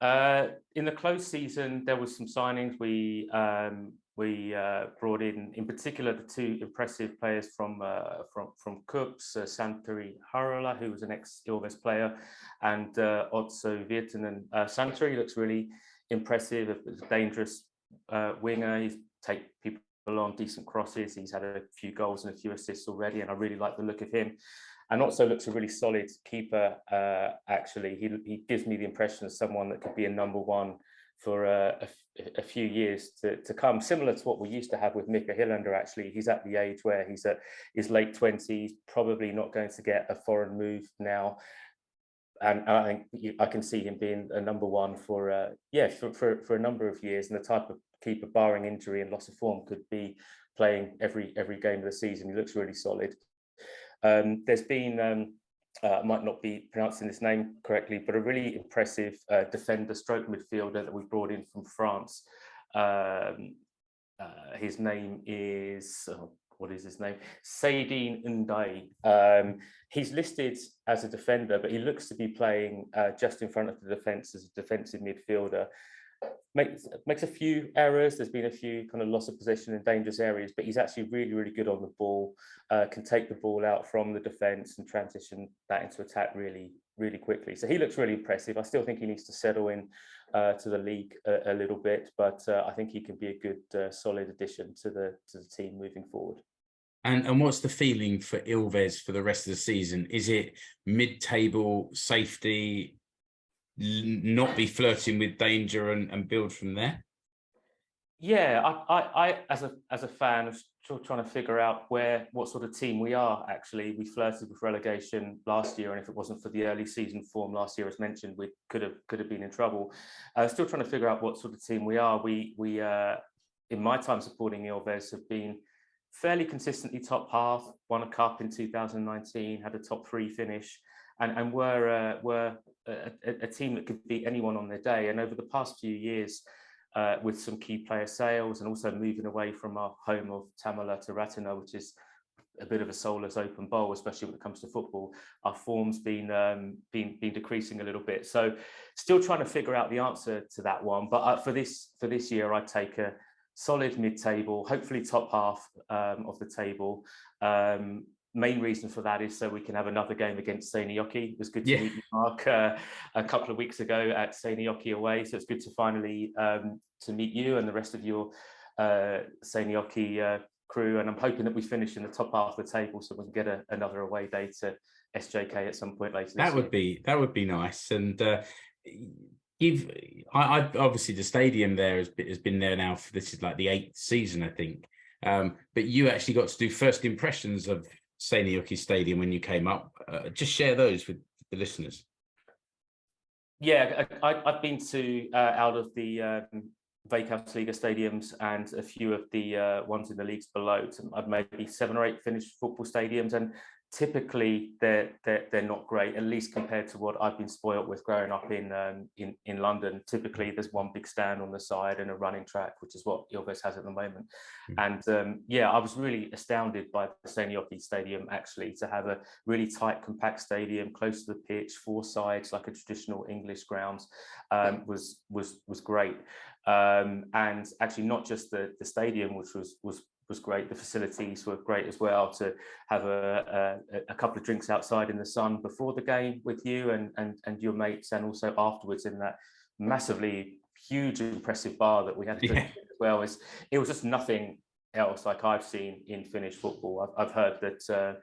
S1: In the closed season, there was some signings. We brought in particular, the 2 impressive players from KuPS, Santeri Harola, who was an ex-Ilves player, and Otso Virtanen. Santeri looks really impressive, a dangerous winger. He's take people on decent crosses. He's had a few goals and a few assists already, and I really like the look of him. And also looks a really solid keeper, actually. He gives me the impression of someone that could be a number 1 for a few years to come, similar to what we used to have with Mika Hillander, actually. He's at the age where he's at his late 20s, probably not going to get a foreign move now. and I think I can see him being a number one for a number of years, and the type of keeper, barring injury and loss of form, could be playing every game of the season. He looks really solid. There's been I might not be pronouncing this name correctly, but a really impressive defender stroke midfielder that we brought in from France. His name is, what is his name? Saidine Ndiaye. He's listed as a defender, but he looks to be playing just in front of the defence as a defensive midfielder. Makes a few errors. There's been a few kind of loss of possession in dangerous areas, but he's actually really, really good on the ball. Can take the ball out from the defence and transition that into attack really, really quickly. So he looks really impressive. I still think he needs to settle in to the league a little bit, but I think he can be a good, solid addition to the team moving forward.
S2: And what's the feeling for Ilves for the rest of the season? Is it mid-table safety, not be flirting with danger and build from there?
S1: Yeah, I as a fan, of still trying to figure out what sort of team we are. Actually, we flirted with relegation last year, and if it wasn't for the early season form last year, as mentioned, we could have been in trouble. Still trying to figure out what sort of team we are. We in my time supporting Ilves have been fairly consistently top half. Won a cup in 2019, had a top 3 finish, and were a team that could beat anyone on their day. And over the past few years, with some key player sales and also moving away from our home of Tamala to Ratana, which is a bit of a soulless open bowl, especially when it comes to football, our form's been decreasing a little bit. So still trying to figure out the answer to that one. But for this year, I'd take a solid mid-table, hopefully top half of the table. Main reason for that is so we can have another game against Seinäjoki. It was good to meet you, Mark, a couple of weeks ago at Seinäjoki away. So it's good to finally to meet you and the rest of your Seinäjoki crew. And I'm hoping that we finish in the top half of the table so we can get another away day to SJK at some point later this year.
S2: That would be nice. And I obviously the stadium there has been there now for, this is like the 8th season, I think. But you actually got to do first impressions of Seinäjoki Stadium when you came up. Just share those with the listeners.
S1: Yeah, I've been to out of the Veikkausliiga stadiums and a few of the ones in the leagues below. I've maybe 7 or 8 Finnish football stadiums, and typically they're not great, at least compared to what I've been spoilt with growing up in London. Typically there's one big stand on the side and a running track, which is what Ilves has at the moment. And I was really astounded by the Seinäjoki Stadium, actually, to have a really tight, compact stadium close to the pitch, 4 sides like a traditional English grounds, was great. And actually not just the stadium, which was great. The facilities were great as well, to have a couple of drinks outside in the sun before the game with you and your mates, and also afterwards in that massively huge, impressive bar that we had to drink as well. It was just nothing else like I've seen in Finnish football. I've heard that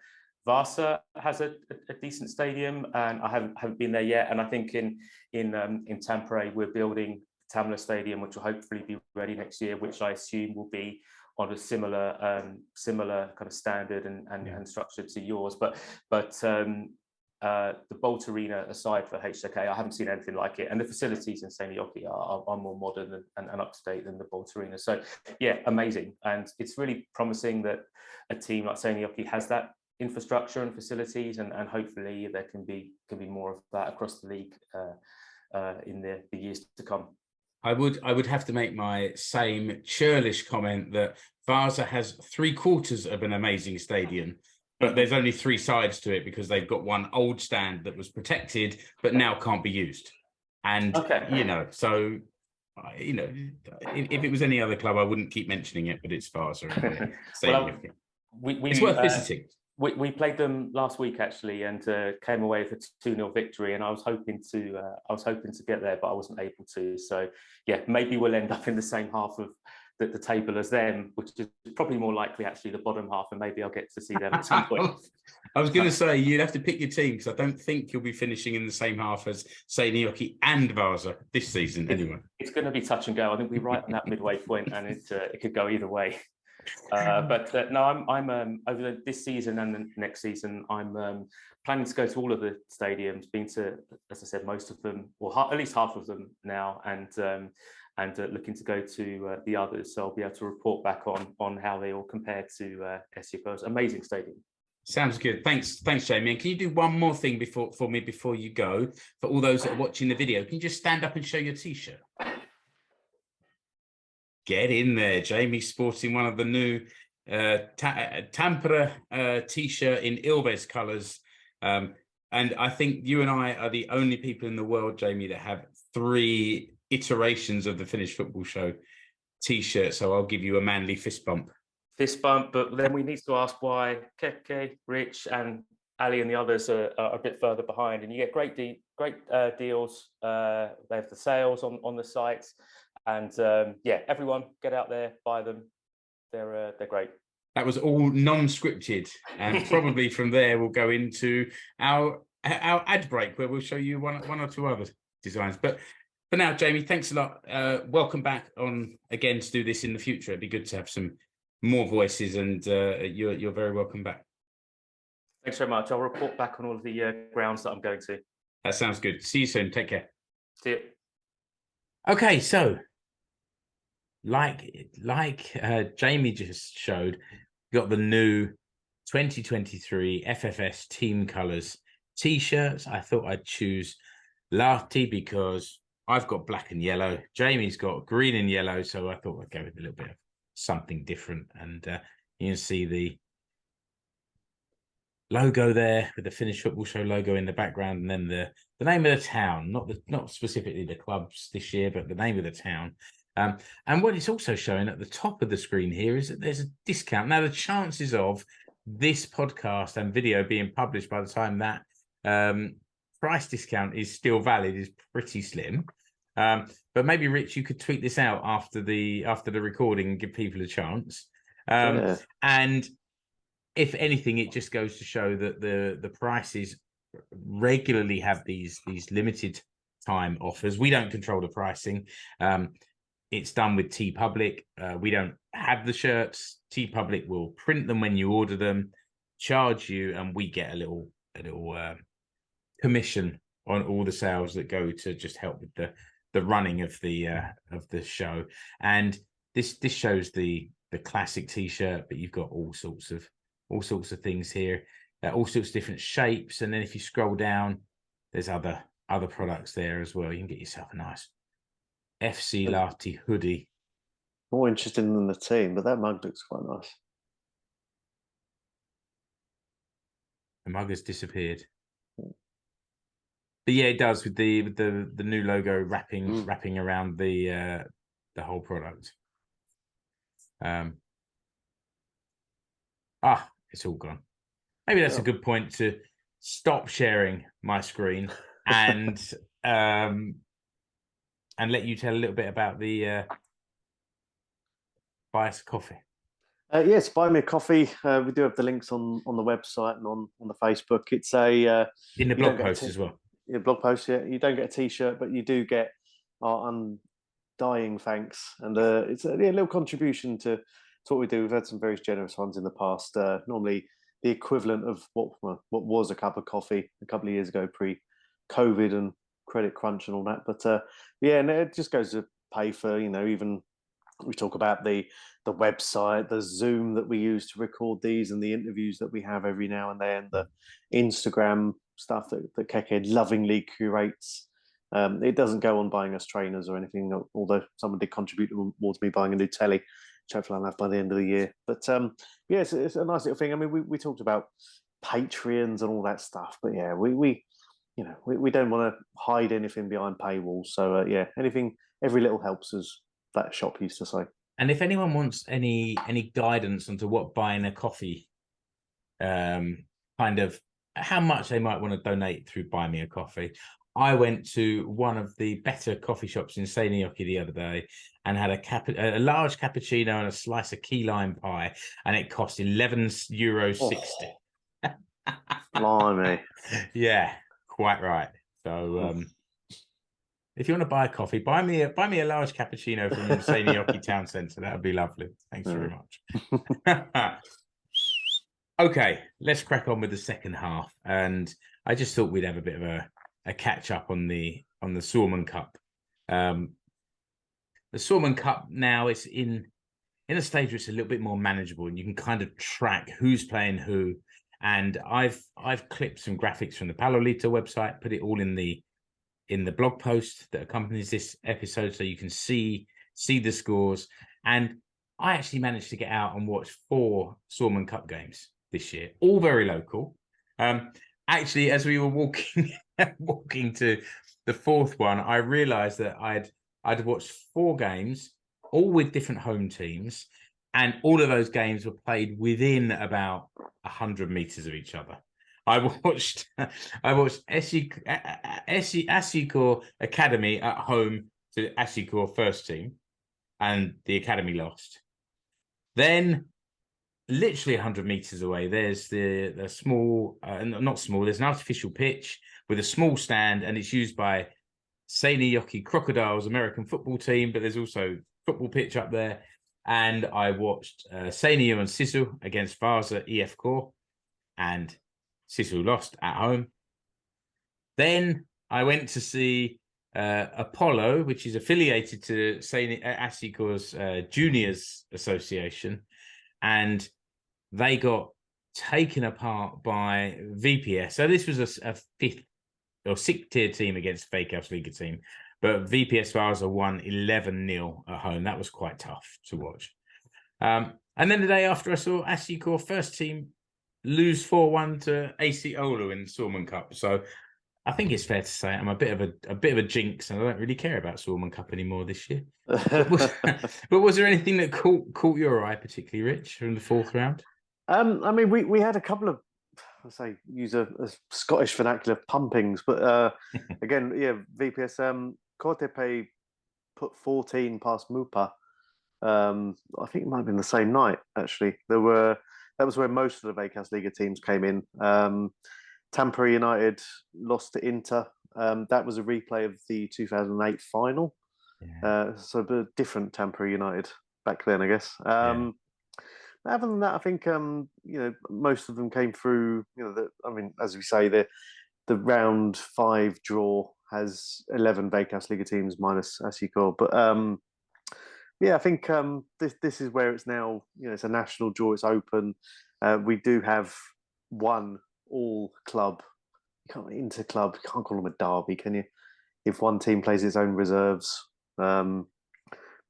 S1: Vaasa has a decent stadium, and I haven't been there yet. And I think in Tampere we're building Tamala Stadium, which will hopefully be ready next year, which I assume will be on a similar kind of standard and structure to yours. But the Bolt Arena, aside for HJK, I haven't seen anything like it. And the facilities in Seinäjoki are more modern and up to date than the Bolt Arena. So yeah, amazing. And it's really promising that a team like Seinäjoki has that infrastructure and facilities, and hopefully there can be more of that across the league in the years to come.
S2: I would have to make my same churlish comment that Vaasa has 3/4 of an amazing stadium, but there's only 3 sides to it because they've got one old stand that was protected but now can't be used. And so if it was any other club, I wouldn't keep mentioning it, but it's Vaasa.
S1: Well,
S2: it's worth visiting.
S1: We played them last week actually, and came away with a 2-0 victory. And I was hoping to get there, but I wasn't able to. So yeah, maybe we'll end up in the same half of the table as them, which is probably more likely actually the bottom half, and maybe I'll get to see them at some point.
S2: I was going to say you'd have to pick your team, because I don't think you'll be finishing in the same half as Seinäjoki and Vaasa this season anyway.
S1: It's going to be touch and go. I think we're right on that midway point, and it could go either way. But no, I'm over this season and the next season. I'm planning to go to all of the stadiums. Been to, as I said, most of them, or at least half of them now, and looking to go to the others. So I'll be able to report back on how they all compare to SJK's amazing stadium.
S2: Sounds good. Thanks, Jamie. And can you do one more thing for me before you go? For all those that are watching the video, can you just stand up and show your T-shirt? Get in there. Jamie's sporting one of the new Tampere T-shirt in Ilves colours. And I think you and I are the only people in the world, Jamie, that have 3 iterations of the Finnish Football Show T-shirt. So I'll give you a manly fist bump. Fist bump, but then we need to ask why Keke, Rich, and Ali and the others are a bit further behind. And you get great deals. They have the sales on the sites, and yeah, everyone get out there, buy them. They're great. That was all non-scripted, and probably from there we'll go into our ad break where we'll show you one or two other designs. But for now, Jamie, thanks a lot. Welcome back on again to do this in the future. It'd be good to have some more voices, and you're very welcome back. Thanks very much. I'll report back on all of the grounds that I'm going to. That sounds good. See you soon. Take care. See you. Okay, so like Jamie just showed, we got the new 2023 FFS team colours T-shirts. I thought I'd choose Lahti because I've got black and yellow. Jamie's got green and yellow, so I thought I'd go with a little bit of something different. And you can see the logo there with the Finnish Football Show logo in the background, and then the name of the town, not specifically the clubs this year, but the name of the town. And what it's also showing at the top of the screen here is that there's a discount. Now, the chances of this podcast and video being published by the time that price discount is still valid is pretty slim. But maybe, Rich, you could tweet this out after the recording and give people a chance. Yeah. And if anything, it just goes to show that the prices regularly have these limited time offers. We don't control the pricing. It's done with TeePublic. We don't have the shirts. TeePublic will print them when you order them, charge you, and we get a little commission on all the sales that go to just help with the running of the show. And this shows the classic T-shirt, but you've got all sorts of things here, all sorts of different shapes. And then if you scroll down, there's other products there as well. You can get yourself a nice FC Lahti hoodie.
S3: More interested in the team, but that mug looks quite nice.
S2: The mug has disappeared. But yeah, it does with the new logo wrapping around the whole product. It's all gone. Maybe that's a good point to stop sharing my screen and let you tell a little bit about the buy us a coffee.
S3: Yes, buy me a coffee. We do have the links on the website and on the Facebook. It's
S2: in the blog post as well.
S3: Yeah, blog post. Yeah, you don't get a T-shirt, but you do get our undying thanks, and it's a little contribution to what we do. We've had some very generous ones in the past. Normally, the equivalent of what was a cup of coffee a couple of years ago, pre-COVID and credit crunch and all that. But yeah, and it just goes to pay for, even we talk about the website, the Zoom that we use to record these, and the interviews that we have every now and then, the Instagram stuff that Keke lovingly curates. It doesn't go on buying us trainers or anything, although someone did contribute towards me buying a new telly, which hopefully I'll have by the end of the year. But yeah, it's a nice little thing. I mean, we talked about Patreons and all that stuff, but yeah, we don't want to hide anything behind paywalls. So yeah, every little helps, as that shop used to say.
S2: And if anyone wants any guidance onto what buying a coffee, kind of how much they might want to donate through Buy Me a Coffee, I went to one of the better coffee shops in Seinäjoki the other day and had a large cappuccino and a slice of key lime pie, and it cost €11.60.
S3: Oh, blimey.
S2: Yeah, quite right. So If you want to buy a coffee, buy me a large cappuccino from Seinäjoki Town Centre. That would be lovely. Thanks very much. Okay, let's crack on with the second half. And I just thought we'd have a bit of a catch up on the Suomen Cup. The Suomen Cup now is in a stage where it's a little bit more manageable, and you can kind of track who's playing who. And I've clipped some graphics from the Palolito website, put it all in the blog post that accompanies this episode, so you can see the scores. And I actually managed to get out and watch 4 Suomen Cup games this year, all very local. Actually, as we were walking to the 4th one, I realised that I'd watched 4 games, all with different home teams, and all of those games were played within about 100 meters of each other. I watched SJK Academy at home to SJK first team, and the academy lost. Then, literally 100 meters away, there's the small, not small, there's an artificial pitch with a small stand, and it's used by Seinäjoki Crocodiles American football team, but there's also football pitch up there. And I watched Seinäjoki and Sisu against Vaasa IFK, and Sisu lost at home. Then I went to see Apollo, which is affiliated to SJK's Juniors Association, and they got taken apart by VPS. So this was a 5th or 6th tier team against Veikkausliiga team, but VPS Vaasa won 11-0 at home. That was quite tough to watch. And then the day after, I saw SJK first team lose 4-1 to AC Oulu in the Suomen Cup. So I think it's fair to say I'm a bit of a jinx, and I don't really care about Suomen Cup anymore this year. But was there anything that caught your eye particularly, Rich, from the 4th round?
S3: I mean, we had a couple of, let's say, use a Scottish vernacular, pumpings, but again, yeah, VPS KTP put 14 past Mupa. I think it might have been the same night, actually. That was where most of the Veikkausliiga teams came in. Tampere United lost to Inter. That was a replay of the 2008 final. Yeah. So a different Tampere United back then, I guess. Other than that, I think most of them came through. As we say, the round 5 draw has 11 Veikkausliiga teams minus SJK. But I think this is where it's now. It's a national draw. It's open. We do have one all club. You can't inter-club. You can't call them a derby, can you? If one team plays its own reserves.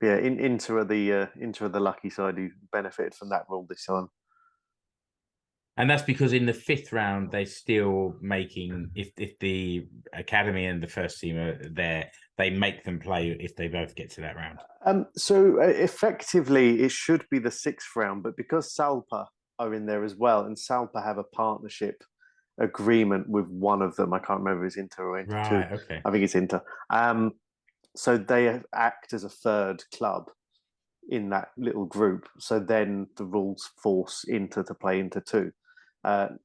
S3: Inter are the lucky side who benefited from that rule this time.
S2: And that's because in the 5th round, they're still making, if the academy and the first team are there, they make them play if they both get to that round.
S3: So effectively, it should be the 6th round, but because Salpa are in there as well, and Salpa have a partnership agreement with one of them, I can't remember if it's Inter or Inter 2.
S2: Okay.
S3: I think it's Inter. So they act as a 3rd club in that little group. So then the rules force Inter to play Inter 2.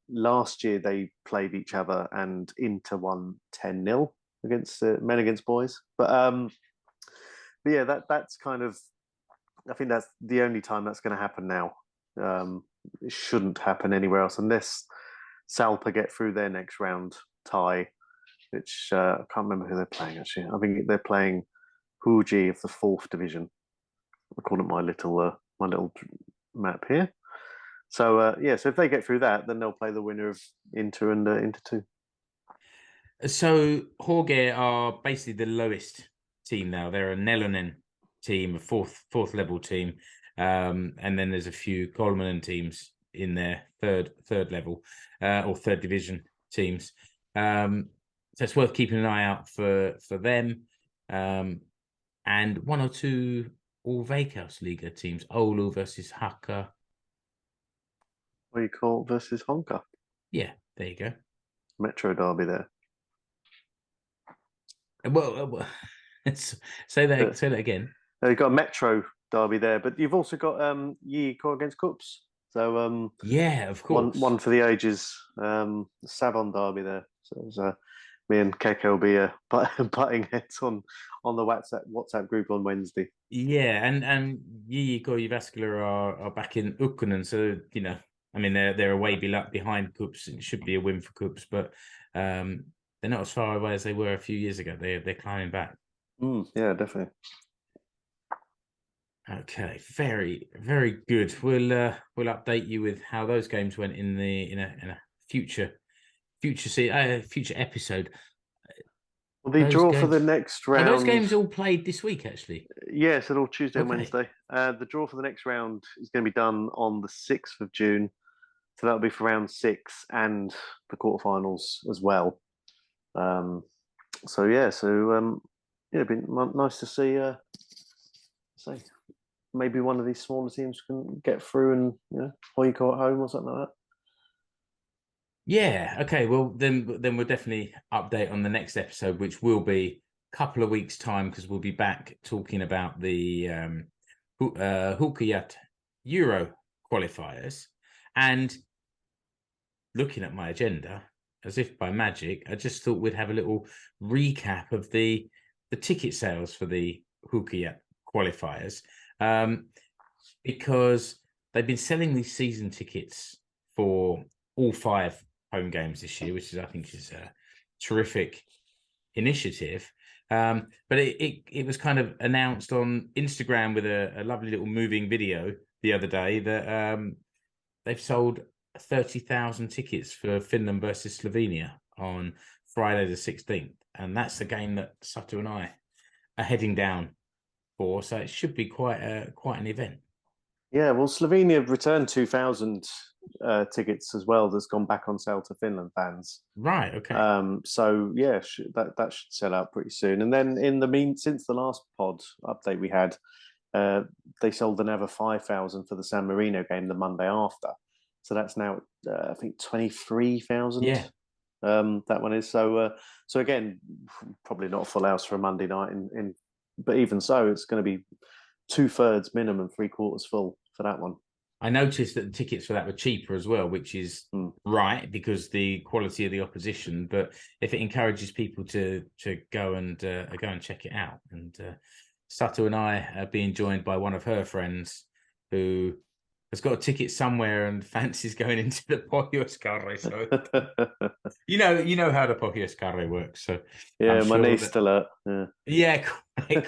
S3: Last year they played each other, and Inter won 10-0 against men against boys. But that's kind of, I think that's the only time that's going to happen now. It shouldn't happen anywhere else unless Salpa get through their next round tie, which I can't remember who they're playing, actually. I think they're playing HJK of the 4th division. I call it my little map here. So, so if they get through that, then they'll play the winner of Inter and Inter 2.
S2: So HJK are basically the lowest team now. They're a Nelonen team, a fourth level team. And then there's a few Kolmonen teams in their third level or 3rd division teams. So it's worth keeping an eye out for them. And 1 or 2 all Veikkausliiga teams. Oulu versus Haka.
S3: What do you call versus Honka?
S2: Yeah, there you go.
S3: Metro derby there.
S2: Well, say that again.
S3: You've got a Metro derby there, but you've also got HJK against KuPS. So
S2: yeah, of course.
S3: One for the ages. Savon derby there. So me and Keke will be butting heads on the WhatsApp group on Wednesday.
S2: Yeah, and HJK Jyväskylä are back in Ukkonen, so I mean they're a way behind KuPS. It should be a win for KuPS, but they're not as far away as they were a few years ago. They're climbing back.
S3: Yeah, definitely.
S2: Okay, very, very good. We'll update you with how those games went in a future episode.
S3: Well, the draw for the next round.
S2: Are those games all played this week, actually?
S3: Yes, they're all Tuesday and Wednesday. The draw for the next round is going to be done on the 6th of June. So that'll be for round 6 and the quarterfinals as well. It'd be nice to see. Maybe one of these smaller teams can get through and HJK at home or something like that.
S2: Yeah. Okay. Well, then we'll definitely update on the next episode, which will be a couple of weeks' time, because we'll be back talking about the HJK Euro qualifiers. And looking at my agenda, as if by magic, I just thought we'd have a little recap of the ticket sales for the HJK qualifiers, because they've been selling these season tickets for all 5 home games this year, which I think is a terrific initiative. But it was kind of announced on Instagram with a lovely little moving video the other day that they've sold 30,000 tickets for Finland versus Slovenia on Friday the 16th, and that's the game that Satu and I are heading down for. So it should be quite an event. Yeah,
S3: well, Slovenia returned 2,000 tickets as well. That's gone back on sale to Finland fans.
S2: Right. Okay.
S3: So yeah, that should sell out pretty soon. And then since the last pod update we had, they sold another 5,000 for the San Marino game the Monday after. So that's now I think 23,000.
S2: Yeah.
S3: That one is. So again, probably not a full house for a Monday night. But even so, it's going to be 2/3 minimum, 3/4 full for that one.
S2: I noticed that the tickets for that were cheaper as well, which is right, because the quality of the opposition. But if it encourages people to go and check it out, and Satu and I are being joined by one of her friends who has got a ticket somewhere and fancies going into the Pohjois-Karre. So you know how the Pohjois-Karre works. So
S3: yeah, my knee's still hurt.
S2: Yeah,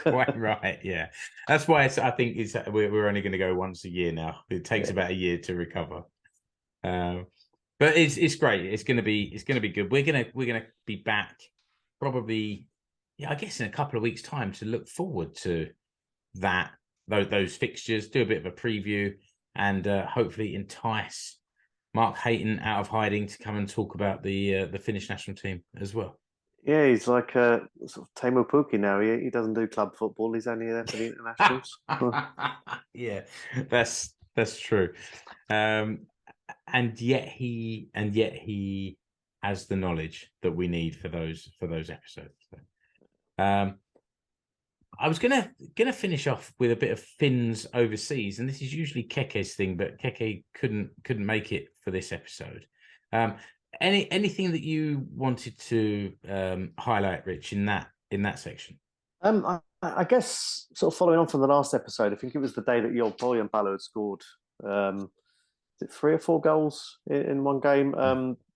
S2: quite right. Yeah, that's why I think we're only going to go once a year now. It takes about a year to recover. But it's great. It's going to be good. We're gonna be back probably, I guess, in a couple of weeks' time to look forward to those fixtures, do a bit of a preview, and hopefully entice Mark Hayton out of hiding to come and talk about the Finnish national team as well.
S3: Yeah, he's like sort of Teemu Pukki now. He doesn't do club football. He's only there for the internationals.
S2: Yeah, that's true. And yet he has the knowledge that we need for those episodes. So, I was gonna finish off with a bit of Finns overseas, and this is usually Keke's thing, but Keke couldn't make it for this episode. Anything that you wanted to highlight, Rich, in that section?
S3: I guess sort of following on from the last episode, I think it was the day that your Bojan had scored. Is it 3 or 4 goals in one game?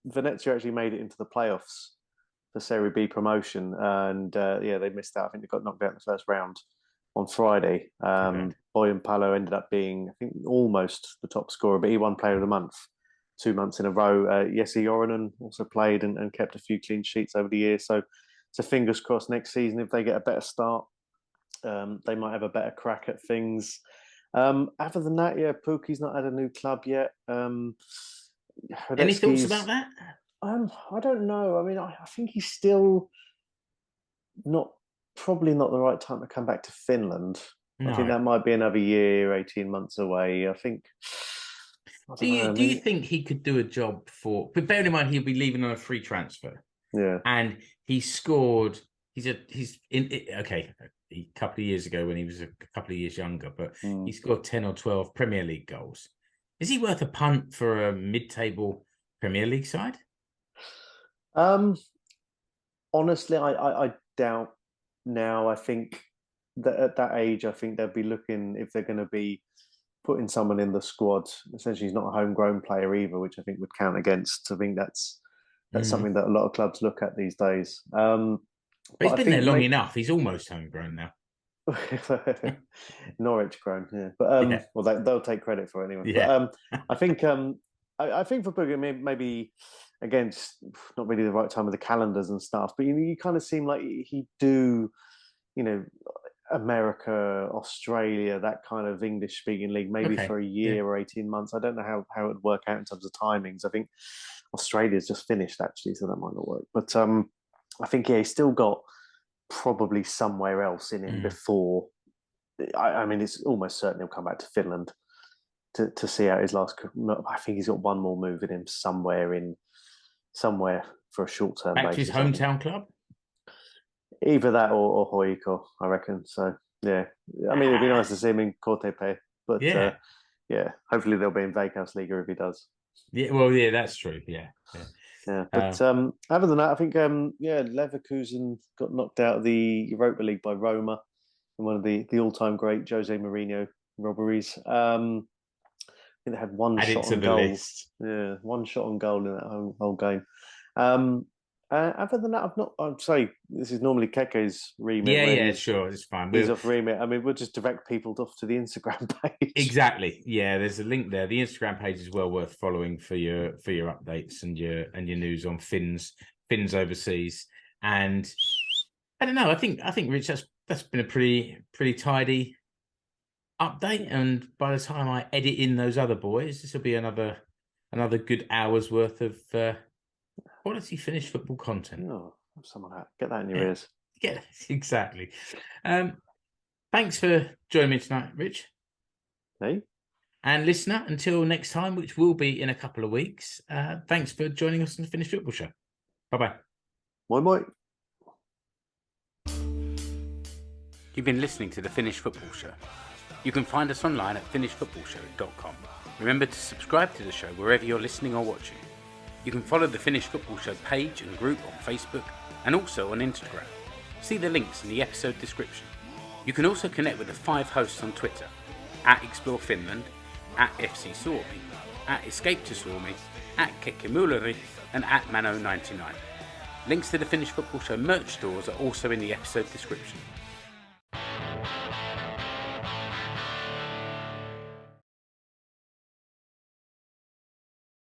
S3: Venezia actually made it into the playoffs for Serie B promotion, and they missed out. I think they got knocked out in the first round on Friday. Bojan Palo ended up being, I think, almost the top scorer, but he won Player of the Month 2 months in a row. Jesse Joronen also played and kept a few clean sheets over the year. So fingers crossed next season, if they get a better start, they might have a better crack at things. Other than that, Pukki's not had a new club yet.
S2: Any thoughts about that?
S3: I don't know. I mean, I think he's still probably not the right time to come back to Finland. No. I think that might be another year, 18 months away. I think.
S2: Do you think he could do a job for? But bearing in mind, he'll be leaving on a free transfer.
S3: Yeah,
S2: and he scored. A couple of years ago when he was a couple of years younger, but he scored 10 or 12 Premier League goals. Is he worth a punt for a mid-table Premier League side?
S3: On honestly, I doubt now. I think that at that age, I think they'll be looking, if they're going to be putting someone in the squad. Essentially, he's not a homegrown player either, which I think would count against. I think that's something that a lot of clubs look at these days.
S2: But he's been there long enough. He's almost homegrown now.
S3: Norwich grown, yeah. But well, they'll take credit for it anyway.
S2: Yeah.
S3: But I think I think for Boogie, maybe again, just not really the right time of the calendars and stuff. But you kind of seem like he'd do, America, Australia, that kind of English-speaking league, maybe for a year or 18 months. I don't know how it would work out in terms of timings. I think Australia's just finished, actually, so that might not work. But I think, he's still got probably somewhere else in him before. I mean, it's almost certain he'll come back to Finland to see out his last. I think he's got one more move in him somewhere for a short-term basis.
S2: Back to his hometown club?
S3: Either that or HJK, I reckon. So, yeah. I mean, it'd be nice to see him in KuPS, but hopefully they'll be in Veikkausliiga if he does.
S2: Yeah, well, yeah, that's true. Yeah.
S3: But other than that, I think, Leverkusen got knocked out of the Europa League by Roma in one of the all-time great Jose Mourinho robberies. I think they had one shot on goal. List. Yeah, one shot on goal in that whole game. Other than that, I'm sorry, this is normally Keke's remit.
S2: Yeah, sure, it's fine.
S3: He's off remit. I mean, we'll just direct people off to the Instagram page.
S2: Exactly. Yeah, there's a link there. The Instagram page is well worth following for your updates and your news on Finns overseas. And I don't know. I think Rich, that's been a pretty tidy update. And by the time I edit in those other boys, this will be another good hour's worth of quality Finnish football content.
S3: Oh, someone get that in your ears.
S2: Yeah, exactly. Thanks for joining me tonight, Rich.
S3: Hey.
S2: And listener, until next time, which will be in a couple of weeks, thanks for joining us on the Finnish Football Show. Bye-bye.
S3: Bye-bye.
S2: You've been listening to the Finnish Football Show. You can find us online at finishfootballshow.com. Remember to subscribe to the show wherever you're listening or watching. You can follow the Finnish Football Show page and group on Facebook and also on Instagram. See the links in the episode description. You can also connect with the 5 hosts on Twitter, @Explore Finland, @FC Suomi, @Escape to Suomi, @Kekkimuleri, and @Mano99. Links to the Finnish Football Show merch stores are also in the episode description.